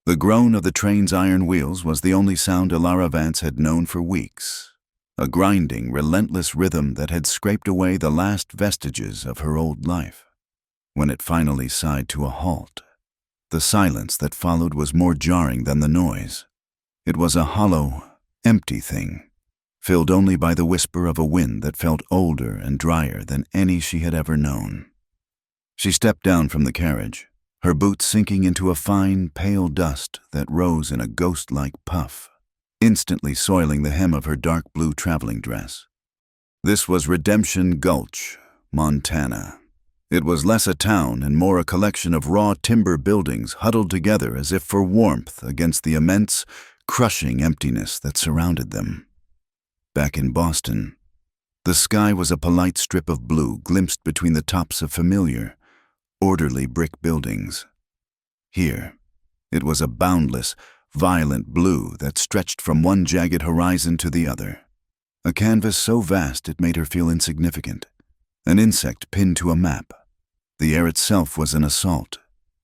The groan of the train's iron wheels was the only sound Elara Vance had known for weeks, a grinding, relentless rhythm that had scraped away the last vestiges of her old life. When it finally sighed to a halt, the silence that followed was more jarring than the noise. It was a hollow, empty thing, filled only by the whisper of a wind that felt older and drier than any she had ever known. She stepped down from the carriage, her boots sinking into a fine, pale dust that rose in a ghost-like puff, instantly soiling the hem of her dark blue traveling dress. This was Redemption Gulch, Montana. It was less a town and more a collection of raw timber buildings huddled together as if for warmth against the immense, crushing emptiness that surrounded them. Back in Boston, the sky was a polite strip of blue glimpsed between the tops of familiar, orderly brick buildings. Here, it was a boundless, violent blue that stretched from one jagged horizon to the other. A canvas so vast it made her feel insignificant, an insect pinned to a map. The air itself was an assault.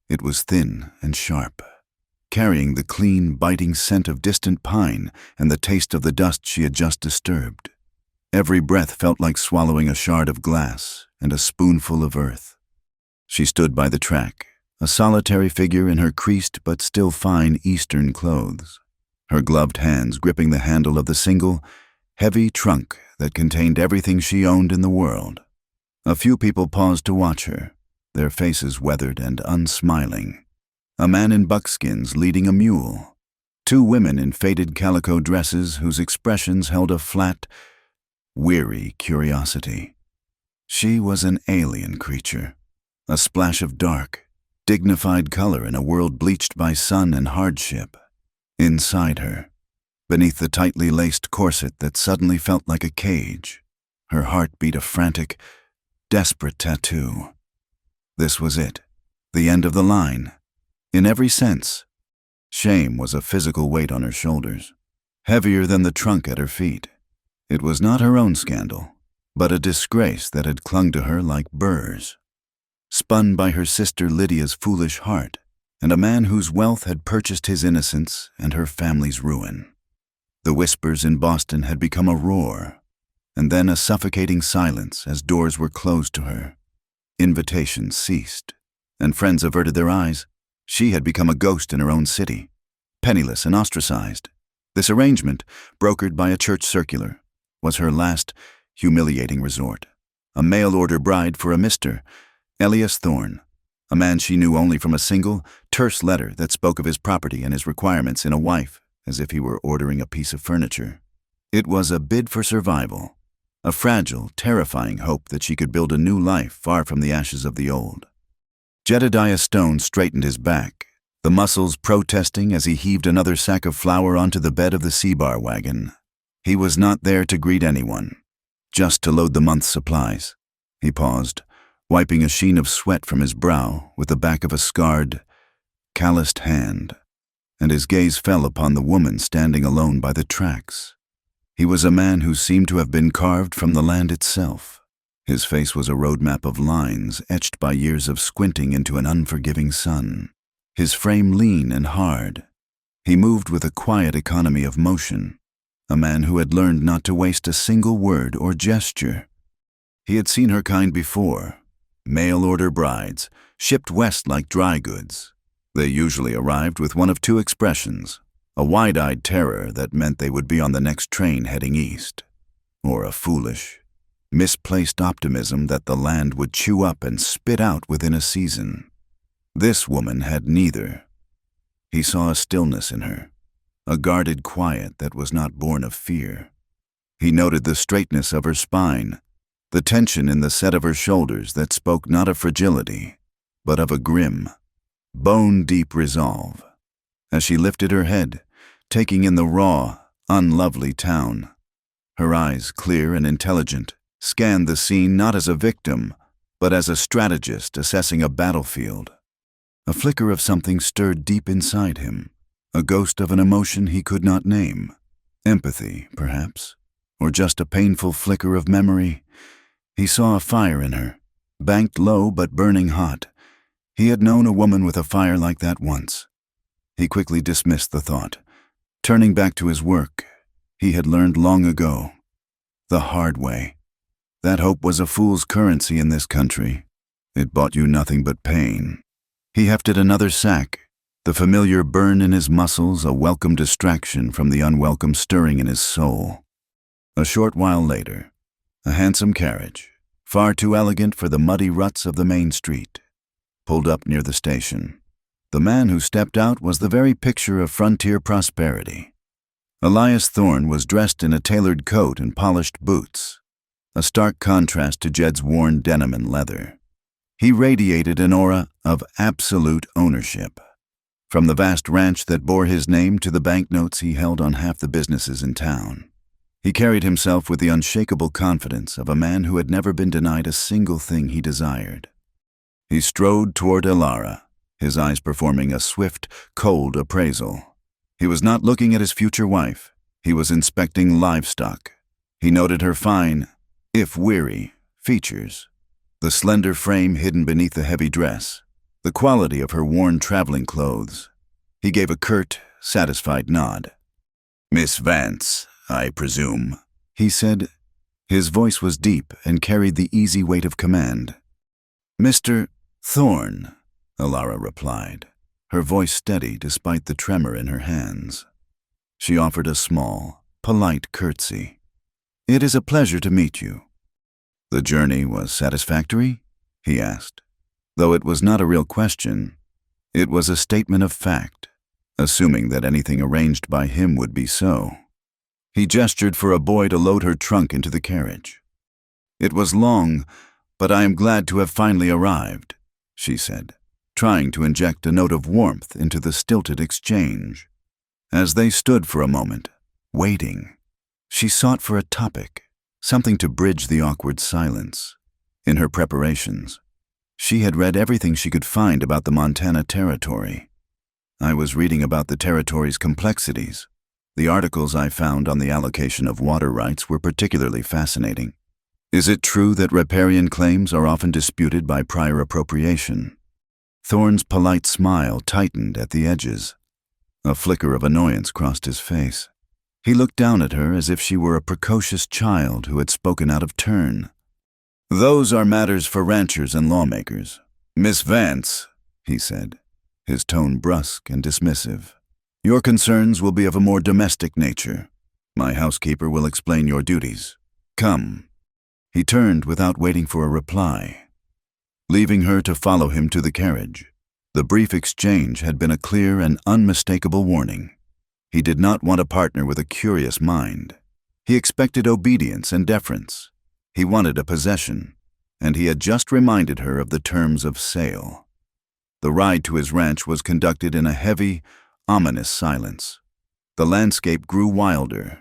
It was thin and sharp, carrying the clean, biting scent of distant pine and the taste of the dust she had just disturbed. Every breath felt like swallowing a shard of glass and a spoonful of earth. She stood by the track, a solitary figure in her creased but still fine Eastern clothes, her gloved hands gripping the handle of the single, heavy trunk that contained everything she owned in the world. A few people paused to watch her, their faces weathered and unsmiling. A man in buckskins leading a mule. Two women in faded calico dresses whose expressions held a flat, weary curiosity. She was an alien creature, a splash of dark, dignified color in a world bleached by sun and hardship. Inside her, beneath the tightly laced corset that suddenly felt like a cage, her heart beat a frantic, desperate tattoo. This was it, the end of the line. In every sense, shame was a physical weight on her shoulders, heavier than the trunk at her feet. It was not her own scandal, but a disgrace that had clung to her like burrs. Spun by her sister Lydia's foolish heart, and a man whose wealth had purchased his innocence and her family's ruin. The whispers in Boston had become a roar, and then a suffocating silence as doors were closed to her. Invitations ceased, and friends averted their eyes. She had become a ghost in her own city, penniless and ostracized. This arrangement, brokered by a church circular, was her last humiliating resort. A mail-order bride for a Mr. Elias Thorne, a man she knew only from a single, terse letter that spoke of his property and his requirements in a wife, as if he were ordering a piece of furniture. It was a bid for survival, a fragile, terrifying hope that she could build a new life far from the ashes of the old. Jedediah Stone straightened his back, the muscles protesting as he heaved another sack of flour onto the bed of the C-bar wagon. He was not there to greet anyone, just to load the month's supplies. He paused, wiping a sheen of sweat from his brow with the back of a scarred, calloused hand, and his gaze fell upon the woman standing alone by the tracks. He was a man who seemed to have been carved from the land itself. His face was a roadmap of lines etched by years of squinting into an unforgiving sun. His frame lean and hard. He moved with a quiet economy of motion, a man who had learned not to waste a single word or gesture. He had seen her kind before, mail-order brides, shipped west like dry goods. They usually arrived with one of two expressions, a wide-eyed terror that meant they would be on the next train heading east, or a foolish, misplaced optimism that the land would chew up and spit out within a season. This woman had neither. He saw a stillness in her, a guarded quiet that was not born of fear. He noted the straightness of her spine, the tension in the set of her shoulders that spoke not of fragility, but of a grim, bone-deep resolve. As she lifted her head, taking in the raw, unlovely town, her eyes, clear and intelligent, scanned the scene not as a victim, but as a strategist assessing a battlefield. A flicker of something stirred deep inside him, a ghost of an emotion he could not name. Empathy, perhaps, or just a painful flicker of memory. He saw a fire in her, banked low but burning hot. He had known a woman with a fire like that once. He quickly dismissed the thought, turning back to his work. He had learned long ago, the hard way, that hope was a fool's currency in this country. It bought you nothing but pain. He hefted another sack, the familiar burn in his muscles a welcome distraction from the unwelcome stirring in his soul. A short while later, a handsome carriage, far too elegant for the muddy ruts of the main street, pulled up near the station. The man who stepped out was the very picture of frontier prosperity. Elias Thorne was dressed in a tailored coat and polished boots, a stark contrast to Jed's worn denim and leather. He radiated an aura of absolute ownership. From the vast ranch that bore his name to the banknotes he held on half the businesses in town, he carried himself with the unshakable confidence of a man who had never been denied a single thing he desired. He strode toward Elara, his eyes performing a swift, cold appraisal. He was not looking at his future wife. He was inspecting livestock. He noted her fine, if weary, features, the slender frame hidden beneath the heavy dress, the quality of her worn traveling clothes. He gave a curt, satisfied nod. "Miss Vance, I presume," he said. His voice was deep and carried the easy weight of command. "Mr. Thorne," Elara replied, her voice steady despite the tremor in her hands. She offered a small, polite curtsy. "It is a pleasure to meet you." "The journey was satisfactory?" he asked. Though it was not a real question, it was a statement of fact, assuming that anything arranged by him would be so. He gestured for a boy to load her trunk into the carriage. "It was long, but I am glad to have finally arrived," she said, trying to inject a note of warmth into the stilted exchange. As they stood for a moment, waiting, she sought for a topic, something to bridge the awkward silence. In her preparations, she had read everything she could find about the Montana Territory. "I was reading about the territory's complexities. The articles I found on the allocation of water rights were particularly fascinating. Is it true that riparian claims are often disputed by prior appropriation?" Thorne's polite smile tightened at the edges. A flicker of annoyance crossed his face. He looked down at her as if she were a precocious child who had spoken out of turn. "Those are matters for ranchers and lawmakers. Miss Vance," he said, his tone brusque and dismissive, "your concerns will be of a more domestic nature. My housekeeper will explain your duties. Come." He turned without waiting for a reply, leaving her to follow him to the carriage. The brief exchange had been a clear and unmistakable warning. He did not want a partner with a curious mind. He expected obedience and deference. He wanted a possession, and he had just reminded her of the terms of sale. The ride to his ranch was conducted in a heavy, ominous silence. The landscape grew wilder,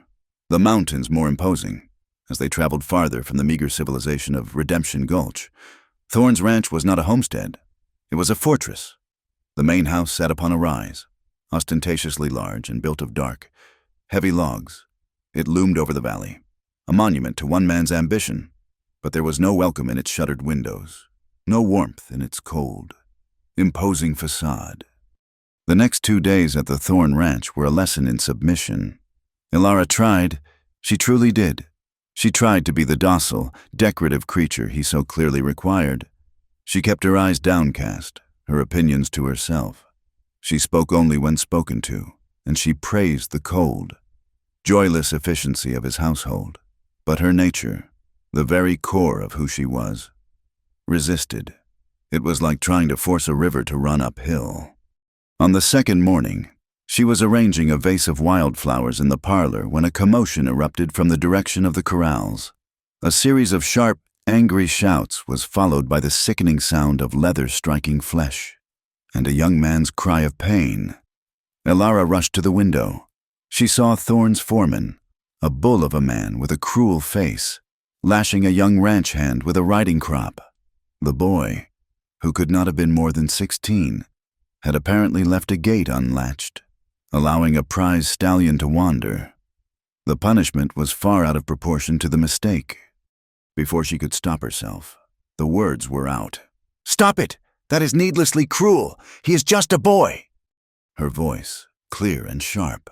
the mountains more imposing, as they traveled farther from the meager civilization of Redemption Gulch. Thorne's ranch was not a homestead. It was a fortress. The main house sat upon a rise, ostentatiously large and built of dark, heavy logs. It loomed over the valley, a monument to one man's ambition, but there was no welcome in its shuttered windows, no warmth in its cold, imposing facade. The next 2 days at the Thorne Ranch were a lesson in submission. Elara tried, she truly did. She tried to be the docile, decorative creature he so clearly required. She kept her eyes downcast, her opinions to herself. She spoke only when spoken to, and she praised the cold, joyless efficiency of his household. But her nature, the very core of who she was, resisted. It was like trying to force a river to run uphill. On the second morning, she was arranging a vase of wildflowers in the parlor when a commotion erupted from the direction of the corrals. A series of sharp, angry shouts was followed by the sickening sound of leather striking flesh, and a young man's cry of pain. Elara rushed to the window. She saw Thorne's foreman, a bull of a man with a cruel face, lashing a young ranch hand with a riding crop. The boy, who could not have been more than 16, had apparently left a gate unlatched, allowing a prize stallion to wander. The punishment was far out of proportion to the mistake. Before she could stop herself, the words were out. "Stop it! That is needlessly cruel. He is just a boy." Her voice, clear and sharp,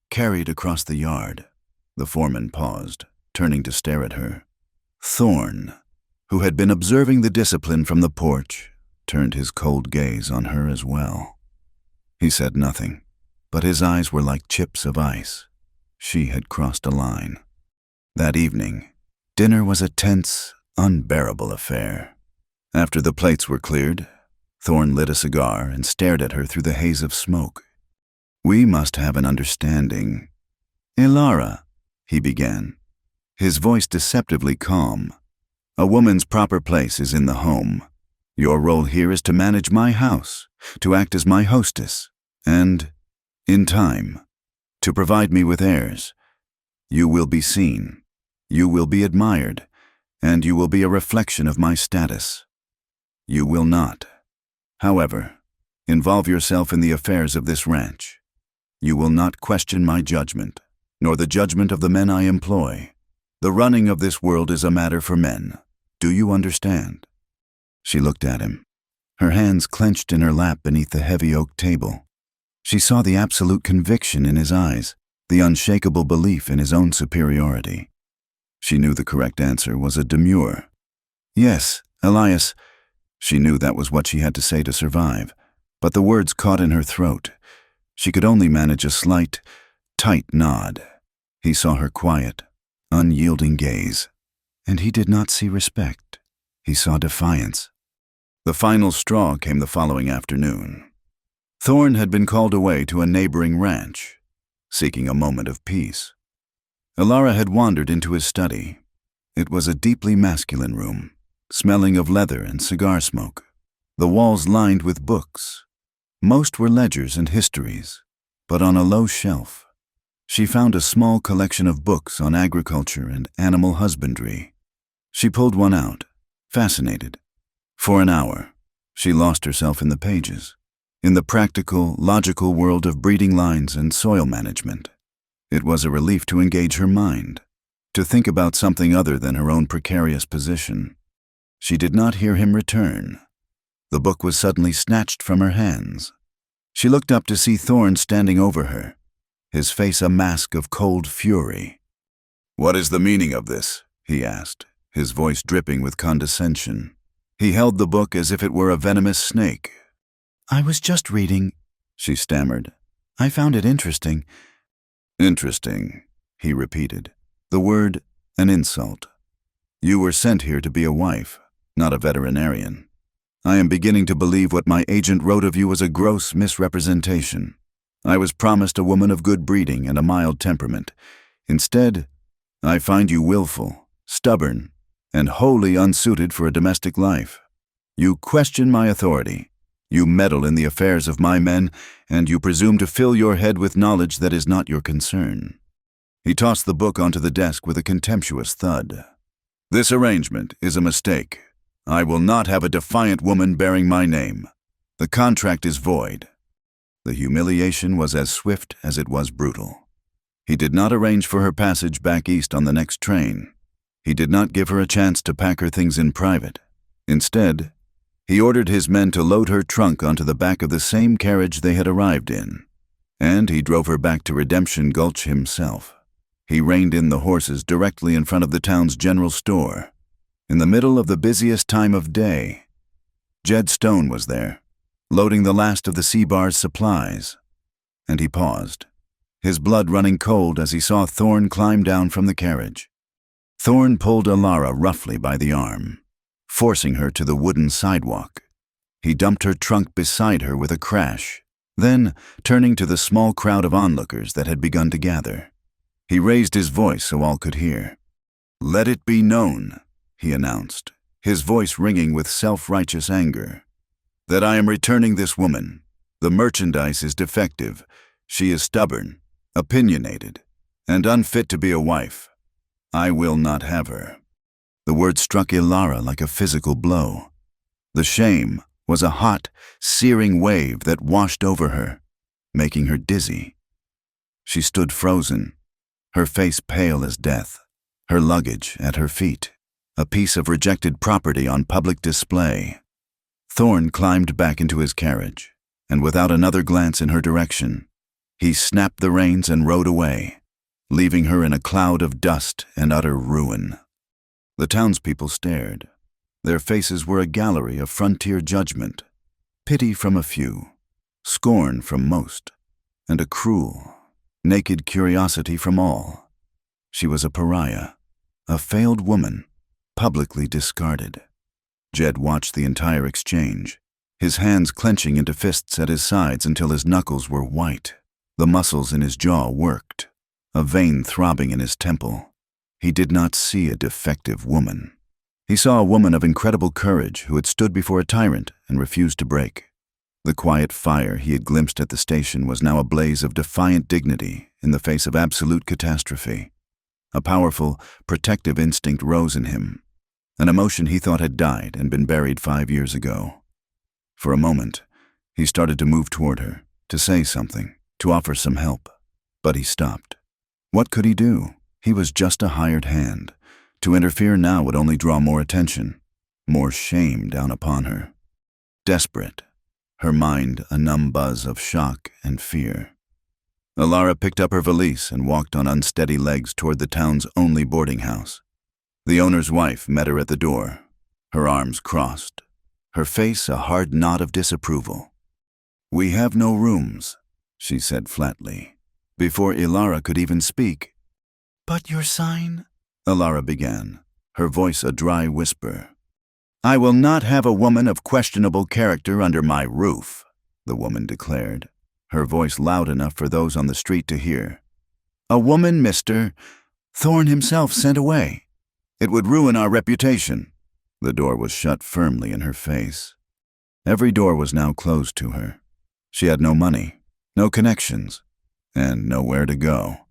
carried across the yard. The foreman paused, turning to stare at her. Thorne, who had been observing the discipline from the porch, turned his cold gaze on her as well. He said nothing, but his eyes were like chips of ice. She had crossed a line. That evening, dinner was a tense, unbearable affair. After the plates were cleared, Thorne lit a cigar and stared at her through the haze of smoke. "We must have an understanding." "Ilara," he began, his voice deceptively calm. "A woman's proper place is in the home. Your role here is to manage my house, to act as my hostess, and, in time, to provide me with heirs. You will be seen, you will be admired, and you will be a reflection of my status. You will not, however, involve yourself in the affairs of this ranch. You will not question my judgment, nor the judgment of the men I employ. The running of this world is a matter for men. Do you understand?" She looked at him, her hands clenched in her lap beneath the heavy oak table. She saw the absolute conviction in his eyes, the unshakable belief in his own superiority. She knew the correct answer was a demur. "Yes, Elias." She knew that was what she had to say to survive, but the words caught in her throat. She could only manage a slight, tight nod. He saw her quiet, unyielding gaze, and he did not see respect. He saw defiance. The final straw came the following afternoon. Thorne had been called away to a neighboring ranch, seeking a moment of peace. Ilara had wandered into his study. It was a deeply masculine room, smelling of leather and cigar smoke, the walls lined with books. Most were ledgers and histories, but on a low shelf, she found a small collection of books on agriculture and animal husbandry. She pulled one out, fascinated. For an hour, she lost herself in the pages, in the practical, logical world of breeding lines and soil management. It was a relief to engage her mind, to think about something other than her own precarious position. She did not hear him return. The book was suddenly snatched from her hands. She looked up to see Thorne standing over her, his face a mask of cold fury. "What is the meaning of this?" he asked, his voice dripping with condescension. He held the book as if it were a venomous snake. "I was just reading," she stammered. "I found it interesting." "Interesting," he repeated, the word an insult. "You were sent here to be a wife, not a veterinarian. I am beginning to believe what my agent wrote of you was a gross misrepresentation. I was promised a woman of good breeding and a mild temperament. Instead, I find you willful, stubborn, and wholly unsuited for a domestic life. You question my authority. You meddle in the affairs of my men, and you presume to fill your head with knowledge that is not your concern." He tossed the book onto the desk with a contemptuous thud. "This arrangement is a mistake. I will not have a defiant woman bearing my name. The contract is void." The humiliation was as swift as it was brutal. He did not arrange for her passage back east on the next train. He did not give her a chance to pack her things in private. Instead, he ordered his men to load her trunk onto the back of the same carriage they had arrived in, and he drove her back to Redemption Gulch himself. He reined in the horses directly in front of the town's general store. In the middle of the busiest time of day, Jed Stone was there, loading the last of the C-Bar's supplies. And he paused, his blood running cold as he saw Thorne climb down from the carriage. Thorne pulled Ilara roughly by the arm, forcing her to the wooden sidewalk. He dumped her trunk beside her with a crash, then, turning to the small crowd of onlookers that had begun to gather, he raised his voice so all could hear. "Let it be known," he announced, his voice ringing with self-righteous anger, "that I am returning this woman. The merchandise is defective. She is stubborn, opinionated, and unfit to be a wife. I will not have her." The word struck Ilara like a physical blow. The shame was a hot, searing wave that washed over her, making her dizzy. She stood frozen, her face pale as death, her luggage at her feet, a piece of rejected property on public display. Thorne climbed back into his carriage, and without another glance in her direction, he snapped the reins and rode away, leaving her in a cloud of dust and utter ruin. The townspeople stared. Their faces were a gallery of frontier judgment, pity from a few, scorn from most, and a cruel, naked curiosity from all. She was a pariah, a failed woman, publicly discarded. Jed watched the entire exchange, his hands clenching into fists at his sides until his knuckles were white. The muscles in his jaw worked, a vein throbbing in his temple. He did not see a defective woman. He saw a woman of incredible courage who had stood before a tyrant and refused to break. The quiet fire he had glimpsed at the station was now a blaze of defiant dignity in the face of absolute catastrophe. A powerful, protective instinct rose in him, an emotion he thought had died and been buried 5 years ago. For a moment, he started to move toward her, to say something, to offer some help, but he stopped. What could he do? He was just a hired hand. To interfere now would only draw more attention, more shame down upon her. Desperate, her mind a numb buzz of shock and fear. Alara picked up her valise and walked on unsteady legs toward the town's only boarding house. The owner's wife met her at the door, her arms crossed, her face a hard knot of disapproval. "We have no rooms," she said flatly, before Alara could even speak. "But your sign?" Alara began, her voice a dry whisper. "I will not have a woman of questionable character under my roof," the woman declared, her voice loud enough for those on the street to hear. "A woman Mr. Thorne himself sent away. It would ruin our reputation." The door was shut firmly in her face. Every door was now closed to her. She had no money, no connections, and nowhere to go.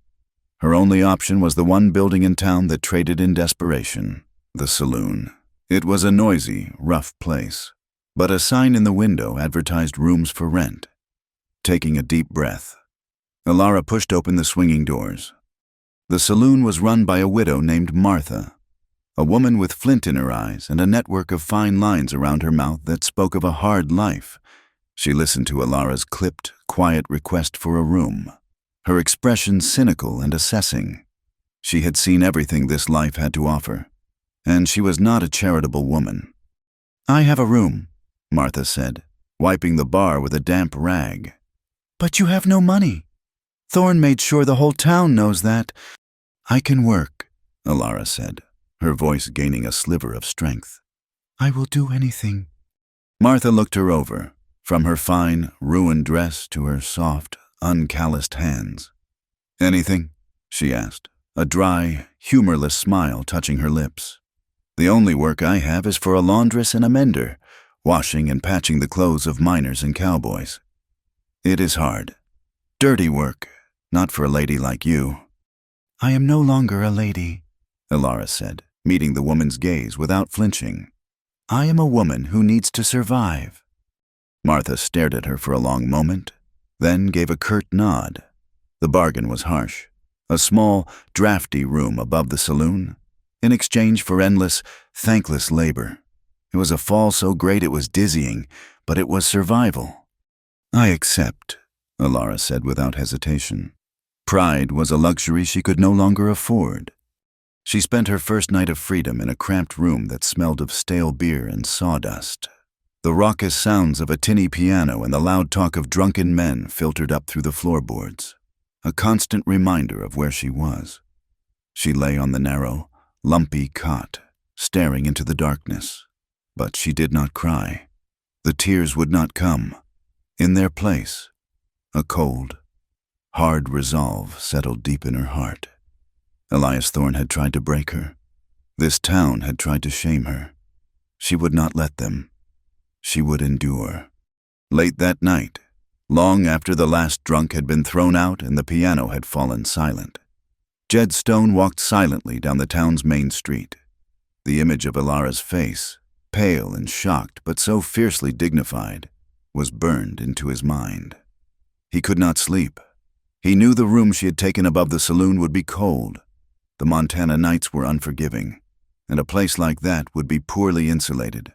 Her only option was the one building in town that traded in desperation, the saloon. It was a noisy, rough place, but a sign in the window advertised rooms for rent. Taking a deep breath, Alara pushed open the swinging doors. The saloon was run by a widow named Martha, a woman with flint in her eyes and a network of fine lines around her mouth that spoke of a hard life. She listened to Alara's clipped, quiet request for a room, her expression cynical and assessing. She had seen everything this life had to offer, and she was not a charitable woman. "I have a room," Martha said, wiping the bar with a damp rag. "But you have no money. Thorne made sure the whole town knows that." "I can work," Alara said, her voice gaining a sliver of strength. "I will do anything." Martha looked her over, from her fine, ruined dress to her soft, uncalloused hands. "Anything?" she asked, a dry, humorless smile touching her lips. "The only work I have is for a laundress and a mender, washing and patching the clothes of miners and cowboys. It is hard. Dirty work, not for a lady like you." "I am no longer a lady," Alara said, meeting the woman's gaze without flinching. "I am a woman who needs to survive." Martha stared at her for a long moment, then gave a curt nod. The bargain was harsh. A small, drafty room above the saloon, in exchange for endless, thankless labor. It was a fall so great it was dizzying, but it was survival. "I accept," Alara said without hesitation. Pride was a luxury she could no longer afford. She spent her first night of freedom in a cramped room that smelled of stale beer and sawdust. The raucous sounds of a tinny piano and the loud talk of drunken men filtered up through the floorboards, a constant reminder of where she was. She lay on the narrow, lumpy cot, staring into the darkness. But she did not cry. The tears would not come. In their place, a cold, hard resolve settled deep in her heart. Elias Thorne had tried to break her. This town had tried to shame her. She would not let them. She would endure. Late that night, long after the last drunk had been thrown out and the piano had fallen silent, Jed Stone walked silently down the town's main street. The image of Alara's face, pale and shocked but so fiercely dignified, was burned into his mind. He could not sleep. He knew the room she had taken above the saloon would be cold. The Montana nights were unforgiving, and a place like that would be poorly insulated.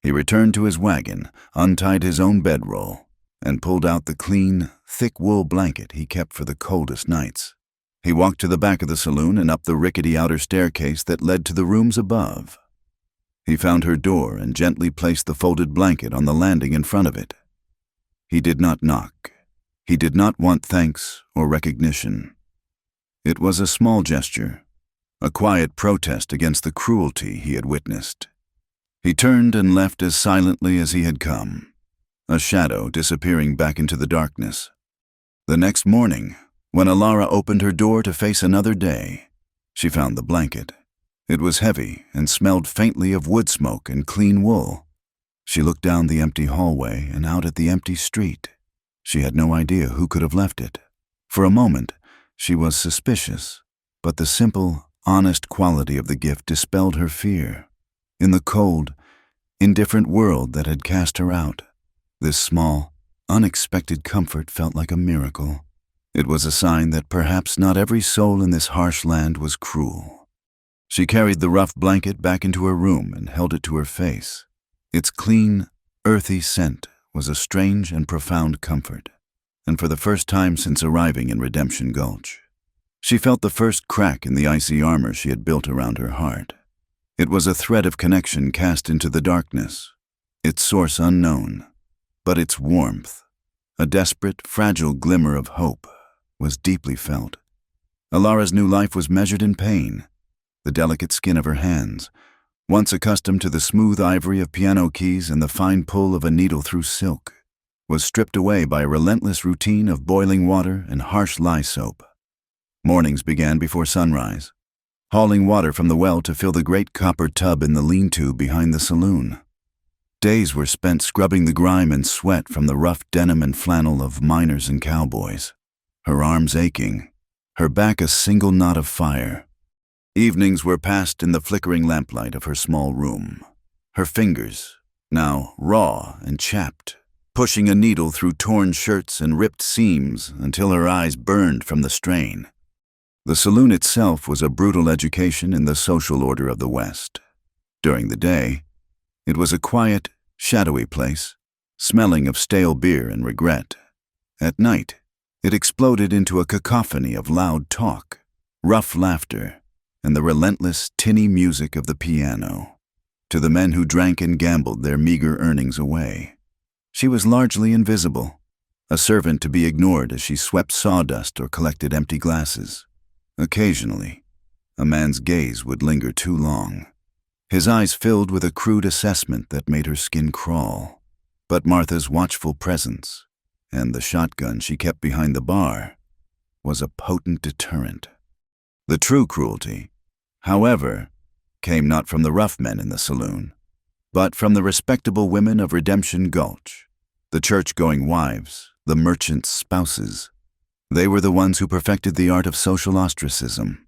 He returned to his wagon, untied his own bedroll, and pulled out the clean, thick wool blanket he kept for the coldest nights. He walked to the back of the saloon and up the rickety outer staircase that led to the rooms above. He found her door and gently placed the folded blanket on the landing in front of it. He did not knock. He did not want thanks or recognition. It was a small gesture, a quiet protest against the cruelty he had witnessed. He turned and left as silently as he had come, a shadow disappearing back into the darkness. The next morning, when Alara opened her door to face another day, she found the blanket. It was heavy and smelled faintly of wood smoke and clean wool. She looked down the empty hallway and out at the empty street. She had no idea who could have left it. For a moment, she was suspicious, but the simple, honest quality of the gift dispelled her fear. In the cold, indifferent world that had cast her out, this small, unexpected comfort felt like a miracle. It was a sign that perhaps not every soul in this harsh land was cruel. She carried the rough blanket back into her room and held it to her face. Its clean, earthy scent was a strange and profound comfort, and for the first time since arriving in Redemption Gulch, she felt the first crack in the icy armor she had built around her heart. It was a thread of connection cast into the darkness, its source unknown, but its warmth, a desperate, fragile glimmer of hope, was deeply felt. Alara's new life was measured in pain. The delicate skin of her hands, once accustomed to the smooth ivory of piano keys and the fine pull of a needle through silk, was stripped away by a relentless routine of boiling water and harsh lye soap. Mornings began before sunrise, hauling water from the well to fill the great copper tub in the lean-to behind the saloon. Days were spent scrubbing the grime and sweat from the rough denim and flannel of miners and cowboys, her arms aching, her back a single knot of fire. Evenings were passed in the flickering lamplight of her small room, her fingers, now raw and chapped, pushing a needle through torn shirts and ripped seams until her eyes burned from the strain. The saloon itself was a brutal education in the social order of the West. During the day, it was a quiet, shadowy place, smelling of stale beer and regret. At night, it exploded into a cacophony of loud talk, rough laughter, and the relentless, tinny music of the piano. To the men who drank and gambled their meager earnings away, she was largely invisible, a servant to be ignored as she swept sawdust or collected empty glasses. Occasionally, a man's gaze would linger too long, his eyes filled with a crude assessment that made her skin crawl. But Martha's watchful presence, and the shotgun she kept behind the bar, was a potent deterrent. The true cruelty, however, came not from the rough men in the saloon, but from the respectable women of Redemption Gulch, the church-going wives, the merchants' spouses. They were the ones who perfected the art of social ostracism.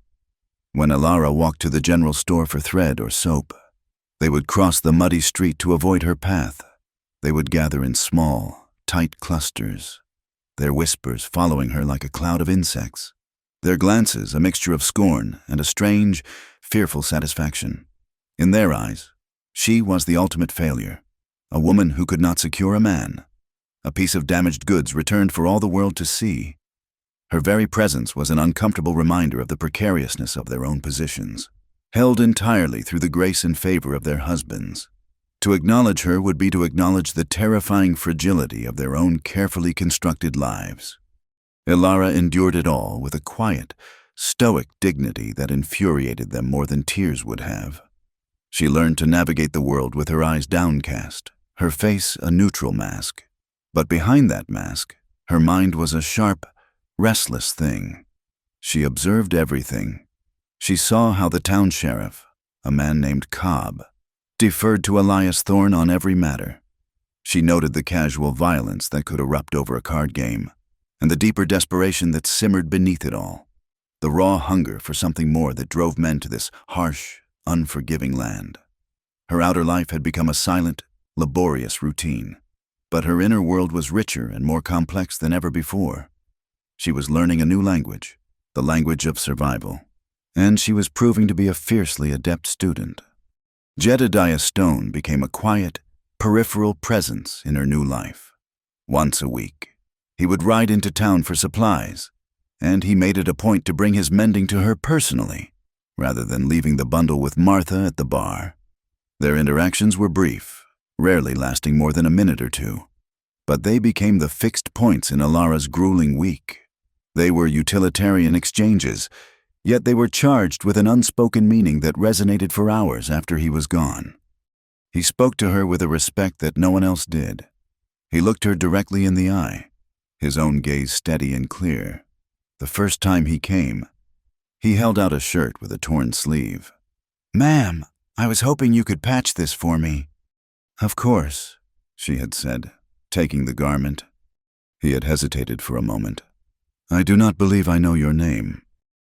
When Alara walked to the general store for thread or soap, they would cross the muddy street to avoid her path. They would gather in small, tight clusters, their whispers following her like a cloud of insects, their glances a mixture of scorn and a strange, fearful satisfaction. In their eyes, she was the ultimate failure, a woman who could not secure a man, a piece of damaged goods returned for all the world to see. Her very presence was an uncomfortable reminder of the precariousness of their own positions, held entirely through the grace and favor of their husbands. To acknowledge her would be to acknowledge the terrifying fragility of their own carefully constructed lives. Alara endured it all with a quiet, stoic dignity that infuriated them more than tears would have. She learned to navigate the world with her eyes downcast, her face a neutral mask. But behind that mask, her mind was a sharp, restless thing. She observed everything. She saw how the town sheriff, a man named Cobb, deferred to Elias Thorne on every matter. She noted the casual violence that could erupt over a card game, and the deeper desperation that simmered beneath it all, the raw hunger for something more that drove men to this harsh, unforgiving land. Her outer life had become a silent, laborious routine, but her inner world was richer and more complex than ever before. She was learning a new language, the language of survival, and she was proving to be a fiercely adept student. Jedediah Stone became a quiet, peripheral presence in her new life. Once a week, he would ride into town for supplies, and he made it a point to bring his mending to her personally, rather than leaving the bundle with Martha at the bar. Their interactions were brief, rarely lasting more than a minute or two, but they became the fixed points in Alara's grueling week. They were utilitarian exchanges, yet they were charged with an unspoken meaning that resonated for hours after he was gone. He spoke to her with a respect that no one else did. He looked her directly in the eye, his own gaze steady and clear. The first time he came, he held out a shirt with a torn sleeve. "Ma'am, I was hoping you could patch this for me." "Of course," she had said, taking the garment. He had hesitated for a moment. "I do not believe I know your name."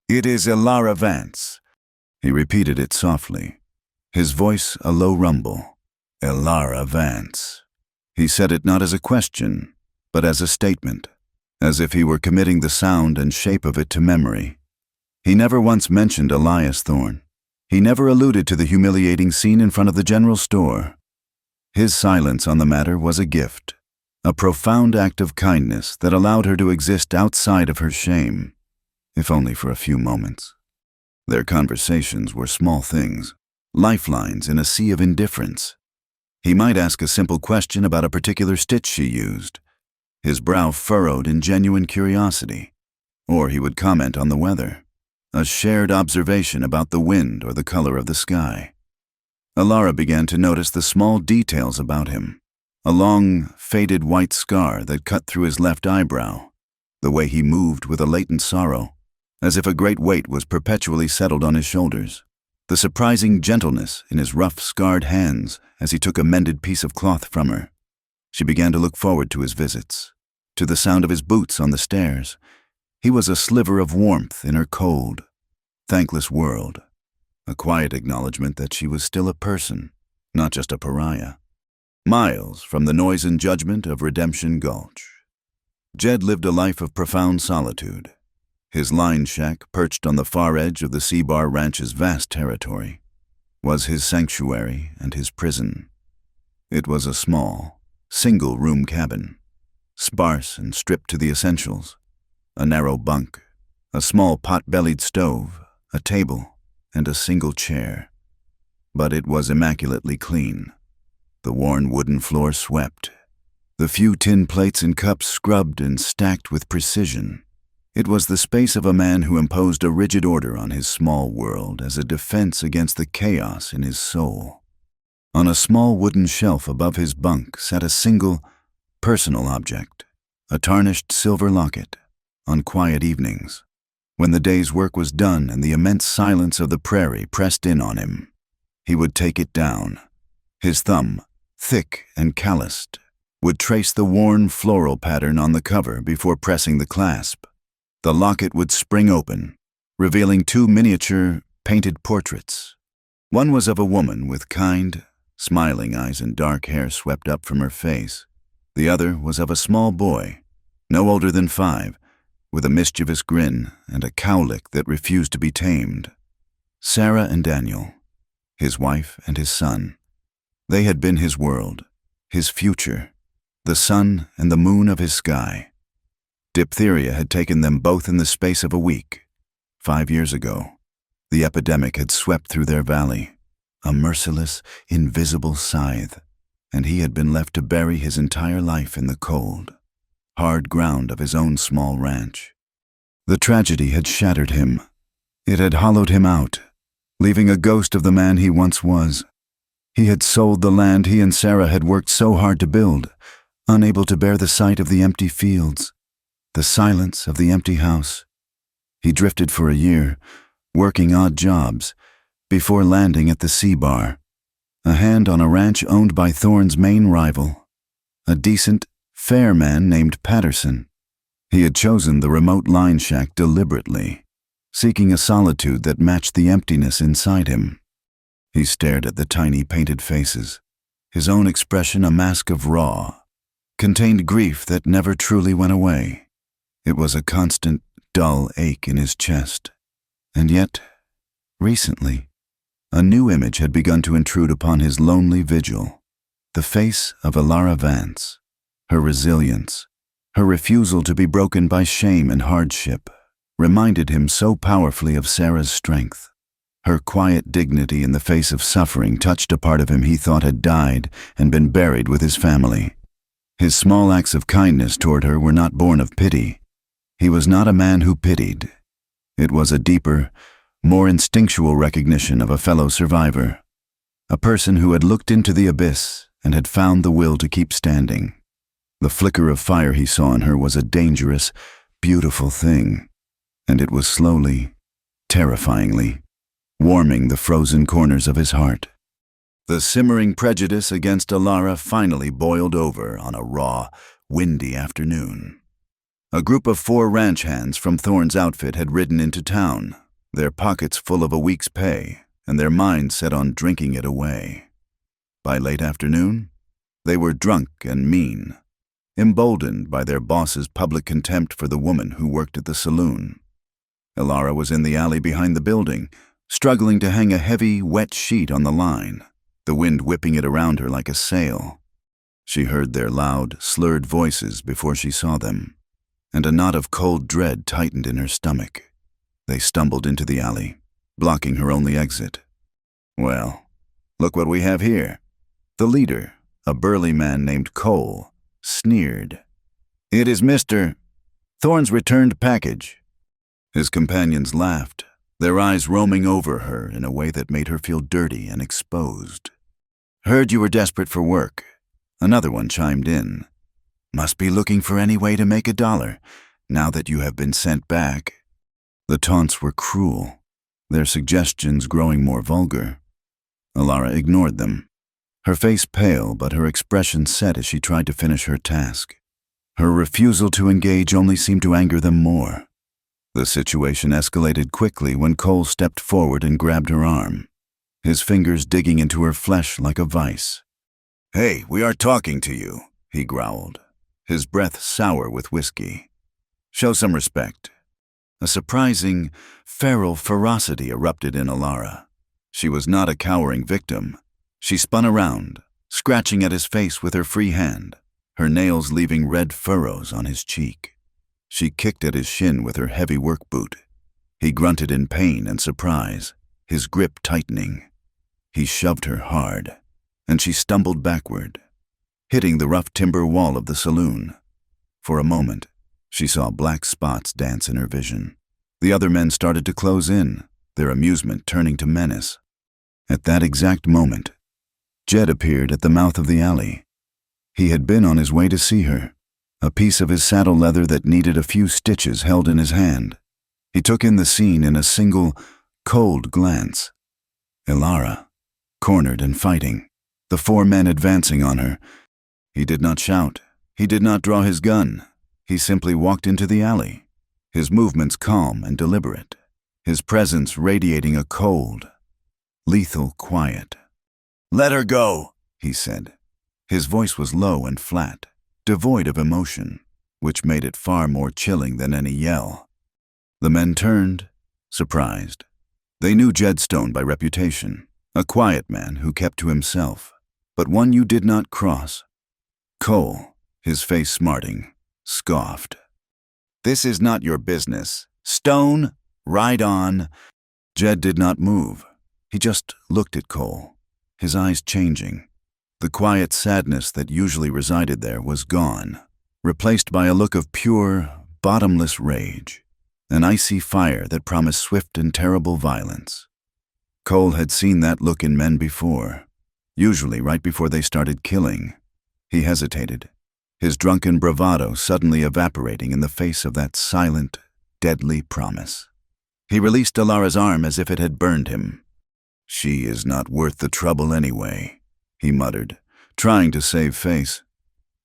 "It is Alara Vance." He repeated it softly, his voice a low rumble. "Alara Vance." He said it not as a question, but as a statement, as if he were committing the sound and shape of it to memory. He never once mentioned Elias Thorne. He never alluded to the humiliating scene in front of the general store. His silence on the matter was a gift, a profound act of kindness that allowed her to exist outside of her shame, if only for a few moments. Their conversations were small things, lifelines in a sea of indifference. He might ask a simple question about a particular stitch she used, his brow furrowed in genuine curiosity, or he would comment on the weather, a shared observation about the wind or the color of the sky. Alara began to notice the small details about him, a long, faded white scar that cut through his left eyebrow, the way he moved with a latent sorrow, as if a great weight was perpetually settled on his shoulders, the surprising gentleness in his rough, scarred hands as he took a mended piece of cloth from her. She began to look forward to his visits, to the sound of his boots on the stairs. He was a sliver of warmth in her cold, thankless world, a quiet acknowledgement that she was still a person, not just a pariah. Miles from the noise and judgment of Redemption Gulch, Jed lived a life of profound solitude. His line shack, perched on the far edge of the C-Bar Ranch's vast territory, was his sanctuary and his prison. It was a small, single-room cabin, sparse and stripped to the essentials: a narrow bunk, a small pot-bellied stove, a table, and a single chair. But it was immaculately clean. The worn wooden floor swept, the few tin plates and cups scrubbed and stacked with precision. It was the space of a man who imposed a rigid order on his small world as a defense against the chaos in his soul. On a small wooden shelf above his bunk sat a single, personal object, a tarnished silver locket. On quiet evenings, when the day's work was done and the immense silence of the prairie pressed in on him, he would take it down. His thumb, thick and calloused, would trace the worn floral pattern on the cover before pressing the clasp. The locket would spring open, revealing two miniature, painted portraits. One was of a woman with kind, smiling eyes and dark hair swept up from her face. The other was of a small boy, no older than 5, with a mischievous grin and a cowlick that refused to be tamed. Sarah and Daniel, his wife and his son. They had been his world, his future, the sun and the moon of his sky. Diphtheria had taken them both in the space of a week. 5 years ago, the epidemic had swept through their valley, a merciless, invisible scythe, and he had been left to bury his entire life in the cold, hard ground of his own small ranch. The tragedy had shattered him. It had hollowed him out, leaving a ghost of the man he once was. He had sold the land he and Sarah had worked so hard to build, unable to bear the sight of the empty fields, the silence of the empty house. He drifted for a year, working odd jobs, before landing at the C-Bar, a hand on a ranch owned by Thorne's main rival, a decent, fair man named Patterson. He had chosen the remote line shack deliberately, seeking a solitude that matched the emptiness inside him. He stared at the tiny painted faces, his own expression a mask of raw, contained grief that never truly went away. It was a constant, dull ache in his chest. And yet, recently, a new image had begun to intrude upon his lonely vigil, the face of Alara Vance. Her resilience, her refusal to be broken by shame and hardship, reminded him so powerfully of Sarah's strength. Her quiet dignity in the face of suffering touched a part of him he thought had died and been buried with his family. His small acts of kindness toward her were not born of pity. He was not a man who pitied. It was a deeper, more instinctual recognition of a fellow survivor, a person who had looked into the abyss and had found the will to keep standing. The flicker of fire he saw in her was a dangerous, beautiful thing, and it was slowly, terrifyingly, warming the frozen corners of his heart. The simmering prejudice against Alara finally boiled over on a raw, windy afternoon. A group of 4 ranch hands from Thorne's outfit had ridden into town, their pockets full of a week's pay, and their minds set on drinking it away. By late afternoon, they were drunk and mean, emboldened by their boss's public contempt for the woman who worked at the saloon. Alara was in the alley behind the building, struggling to hang a heavy, wet sheet on the line, the wind whipping it around her like a sail. She heard their loud, slurred voices before she saw them, and a knot of cold dread tightened in her stomach. They stumbled into the alley, blocking her only exit. "Well, look what we have here." The leader, a burly man named Cole, sneered. "It is Mr. Thorne's returned package." His companions laughed, their eyes roaming over her in a way that made her feel dirty and exposed. "Heard you were desperate for work." Another one chimed in. "Must be looking for any way to make $1, now that you have been sent back." The taunts were cruel, their suggestions growing more vulgar. Alara ignored them, her face pale but her expression set as she tried to finish her task. Her refusal to engage only seemed to anger them more. The situation escalated quickly when Cole stepped forward and grabbed her arm, his fingers digging into her flesh like a vice. "Hey, we are talking to you," he growled, his breath sour with whiskey. "Show some respect." A surprising, feral ferocity erupted in Alara. She was not a cowering victim. She spun around, scratching at his face with her free hand, her nails leaving red furrows on his cheek. She kicked at his shin with her heavy work boot. He grunted in pain and surprise, his grip tightening. He shoved her hard, and she stumbled backward, hitting the rough timber wall of the saloon. For a moment, she saw black spots dance in her vision. The other men started to close in, their amusement turning to menace. At that exact moment, Jed appeared at the mouth of the alley. He had been on his way to see her, a piece of his saddle leather that needed a few stitches held in his hand. He took in the scene in a single, cold glance. Alara, cornered and fighting, the 4 men advancing on her. He did not shout. He did not draw his gun. He simply walked into the alley, his movements calm and deliberate, his presence radiating a cold, lethal quiet. "Let her go," he said. His voice was low and flat, devoid of emotion, which made it far more chilling than any yell. The men turned, surprised. They knew Jed Stone by reputation, a quiet man who kept to himself, but one you did not cross. Cole, his face smarting, scoffed. "This is not your business. Stone, ride on." Jed did not move. He just looked at Cole, his eyes changing. The quiet sadness that usually resided there was gone, replaced by a look of pure, bottomless rage, an icy fire that promised swift and terrible violence. Cole had seen that look in men before, usually right before they started killing. He hesitated, his drunken bravado suddenly evaporating in the face of that silent, deadly promise. He released Alara's arm as if it had burned him. "She is not worth the trouble anyway," he muttered, trying to save face.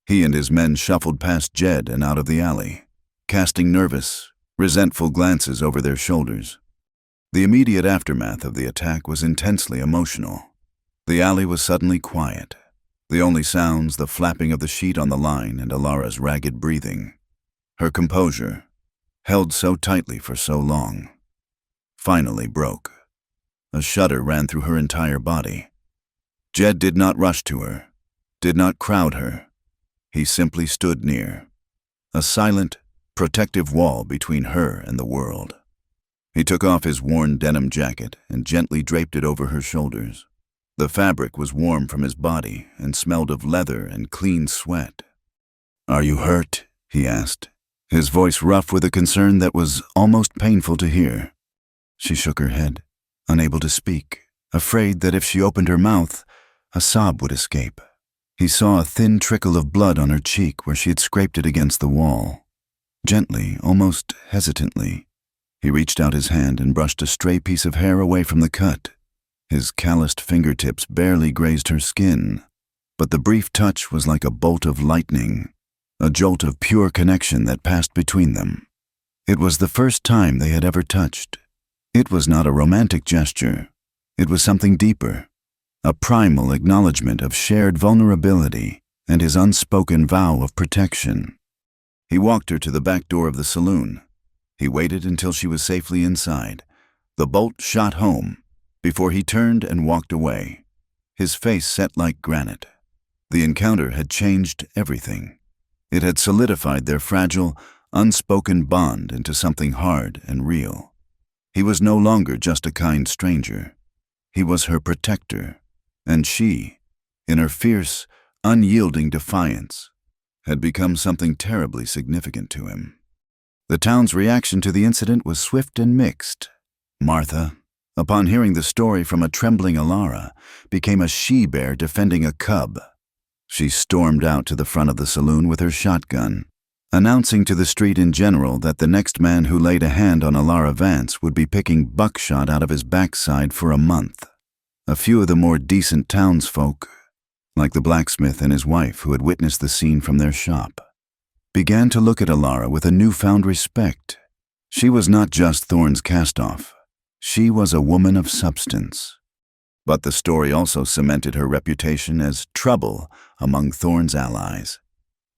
He and his men shuffled past Jed and out of the alley, casting nervous, resentful glances over their shoulders. The immediate aftermath of the attack was intensely emotional. The alley was suddenly quiet. The only sounds, the flapping of the sheet on the line and Alara's ragged breathing. Her composure, held so tightly for so long, finally broke. A shudder ran through her entire body. Jed did not rush to her, did not crowd her. He simply stood near, a silent, protective wall between her and the world. He took off his worn denim jacket and gently draped it over her shoulders. The fabric was warm from his body and smelled of leather and clean sweat. "Are you hurt?" he asked, his voice rough with a concern that was almost painful to hear. She shook her head, unable to speak, afraid that if she opened her mouth, a sob would escape. He saw a thin trickle of blood on her cheek where she had scraped it against the wall. Gently, almost hesitantly, he reached out his hand and brushed a stray piece of hair away from the cut. His calloused fingertips barely grazed her skin, but the brief touch was like a bolt of lightning, a jolt of pure connection that passed between them. It was the first time they had ever touched. It was not a romantic gesture. It was something deeper, a primal acknowledgement of shared vulnerability and his unspoken vow of protection. He walked her to the back door of the saloon. He waited until she was safely inside. The bolt shot home before he turned and walked away, his face set like granite. The encounter had changed everything. It had solidified their fragile, unspoken bond into something hard and real. He was no longer just a kind stranger. He was her protector, and she, in her fierce, unyielding defiance, had become something terribly significant to him. The town's reaction to the incident was swift and mixed. Martha, upon hearing the story from a trembling Alara, became a she-bear defending a cub. She stormed out to the front of the saloon with her shotgun, announcing to the street in general that the next man who laid a hand on Alara Vance would be picking buckshot out of his backside for a month. A few of the more decent townsfolk, like the blacksmith and his wife who had witnessed the scene from their shop, began to look at Alara with a newfound respect. She was not just Thorne's cast-off. She was a woman of substance. But the story also cemented her reputation as trouble among Thorne's allies.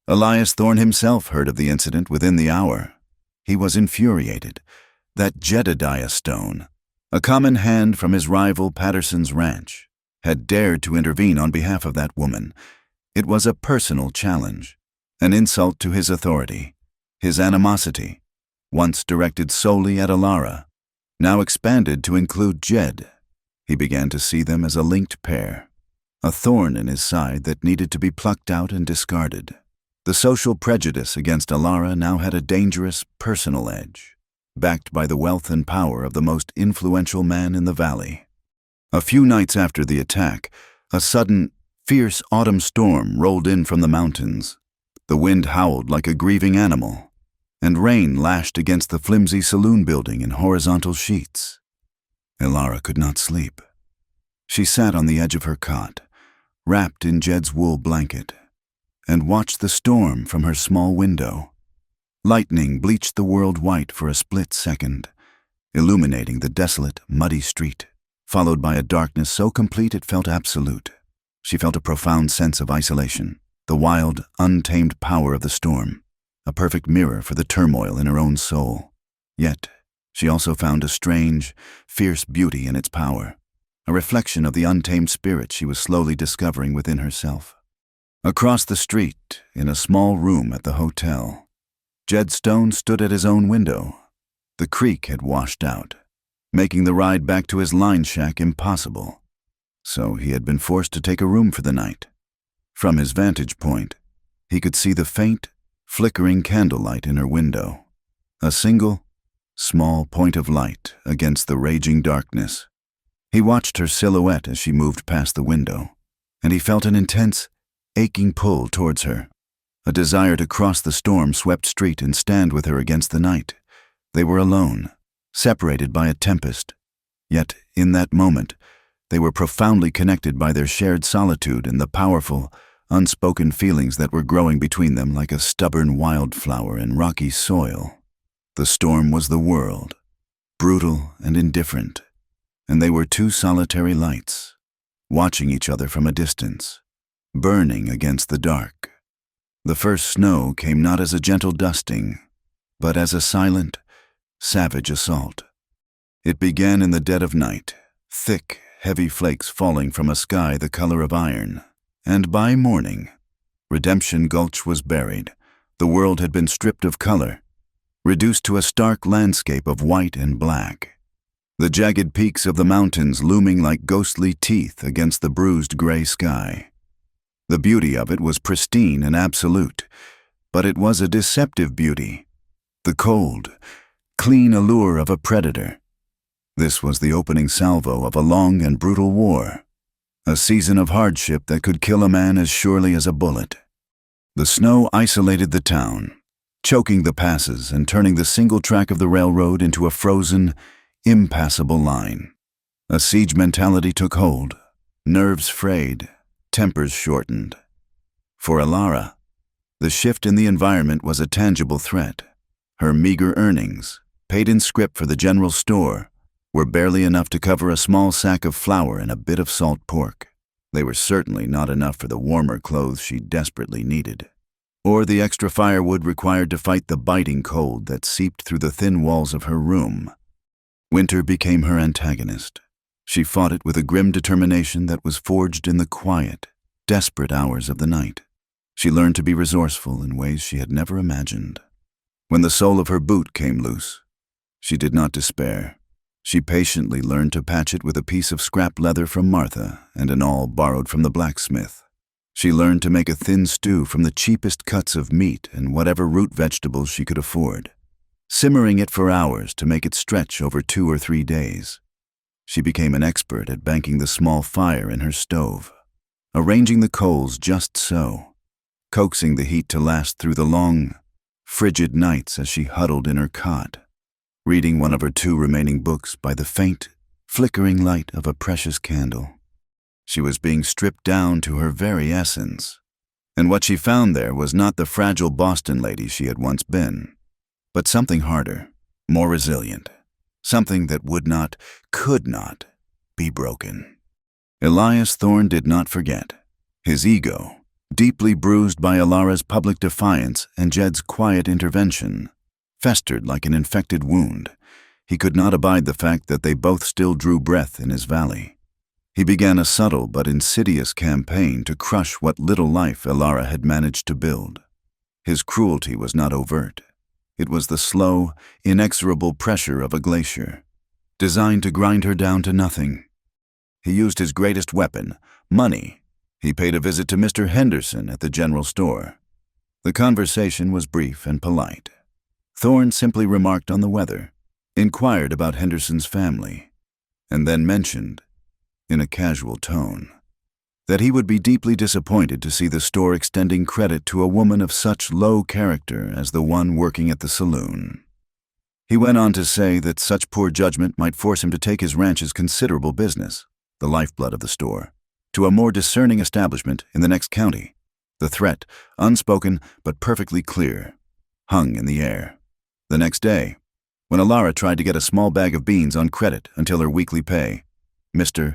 Elias Thorne himself heard of the incident within the hour. He was infuriated. That Jedediah stone, a common hand from his rival Patterson's ranch, had dared to intervene on behalf of that woman. It was a personal challenge, an insult to his authority, his animosity, once directed solely at Alara, now expanded to include Jed. He began to see them as a linked pair, a thorn in his side that needed to be plucked out and discarded. The social prejudice against Alara now had a dangerous personal edge, backed by the wealth and power of the most influential man in the valley. A few nights after the attack, a sudden, fierce autumn storm rolled in from the mountains. The wind howled like a grieving animal, and rain lashed against the flimsy saloon building in horizontal sheets. Alara could not sleep. She sat on the edge of her cot, wrapped in Jed's wool blanket, and watched the storm from her small window. Lightning bleached the world white for a split second, illuminating the desolate, muddy street, followed by a darkness so complete it felt absolute. She felt a profound sense of isolation, the wild, untamed power of the storm, a perfect mirror for the turmoil in her own soul. Yet, she also found a strange, fierce beauty in its power, a reflection of the untamed spirit she was slowly discovering within herself. Across the street, in a small room at the hotel, Jed Stone stood at his own window. The creek had washed out, making the ride back to his line shack impossible. So he had been forced to take a room for the night. From his vantage point, he could see the faint, flickering candlelight in her window, a single, small point of light against the raging darkness. He watched her silhouette as she moved past the window, and he felt an intense, aching pull towards her. A desire to cross the storm-swept street and stand with her against the night. They were alone, separated by a tempest. Yet, in that moment, they were profoundly connected by their shared solitude and the powerful, unspoken feelings that were growing between them like a stubborn wildflower in rocky soil. The storm was the world, brutal and indifferent, and they were two solitary lights, watching each other from a distance, burning against the dark. The first snow came not as a gentle dusting, but as a silent, savage assault. It began in the dead of night, thick, heavy flakes falling from a sky the color of iron, and by morning, Redemption Gulch was buried. The world had been stripped of color, reduced to a stark landscape of white and black. The jagged peaks of the mountains looming like ghostly teeth against the bruised gray sky. The beauty of it was pristine and absolute, but it was a deceptive beauty. The cold, clean allure of a predator. This was the opening salvo of a long and brutal war, a season of hardship that could kill a man as surely as a bullet. The snow isolated the town, choking the passes and turning the single track of the railroad into a frozen, impassable line. A siege mentality took hold, nerves frayed, tempers shortened. For Alara, the shift in the environment was a tangible threat. Her meager earnings, paid in scrip for the general store, were barely enough to cover a small sack of flour and a bit of salt pork. They were certainly not enough for the warmer clothes she desperately needed, or the extra firewood required to fight the biting cold that seeped through the thin walls of her room. Winter became her antagonist. She fought it with a grim determination that was forged in the quiet, desperate hours of the night. She learned to be resourceful in ways she had never imagined. When the sole of her boot came loose, she did not despair. She patiently learned to patch it with a piece of scrap leather from Martha and an awl borrowed from the blacksmith. She learned to make a thin stew from the cheapest cuts of meat and whatever root vegetables she could afford, simmering it for hours to make it stretch over 2 or 3 days. She became an expert at banking the small fire in her stove, arranging the coals just so, coaxing the heat to last through the long, frigid nights as she huddled in her cot, reading one of her 2 remaining books by the faint, flickering light of a precious candle. She was being stripped down to her very essence, and what she found there was not the fragile Boston lady she had once been, but something harder, more resilient, something that would not, could not, be broken. Elias Thorne did not forget. His ego, deeply bruised by Alara's public defiance and Jed's quiet intervention, festered like an infected wound. He could not abide the fact that they both still drew breath in his valley. He began a subtle but insidious campaign to crush what little life Alara had managed to build. His cruelty was not overt. It was the slow, inexorable pressure of a glacier, designed to grind her down to nothing. He used his greatest weapon, money. He paid a visit to Mr. Henderson at the general store. The conversation was brief and polite. Thorne simply remarked on the weather, inquired about Henderson's family, and then mentioned, in a casual tone, that he would be deeply disappointed to see the store extending credit to a woman of such low character as the one working at the saloon. He went on to say that such poor judgment might force him to take his ranch's considerable business, the lifeblood of the store, to a more discerning establishment in the next county. The threat, unspoken but perfectly clear, hung in the air. The next day, when Alara tried to get a small bag of beans on credit until her weekly pay, Mr.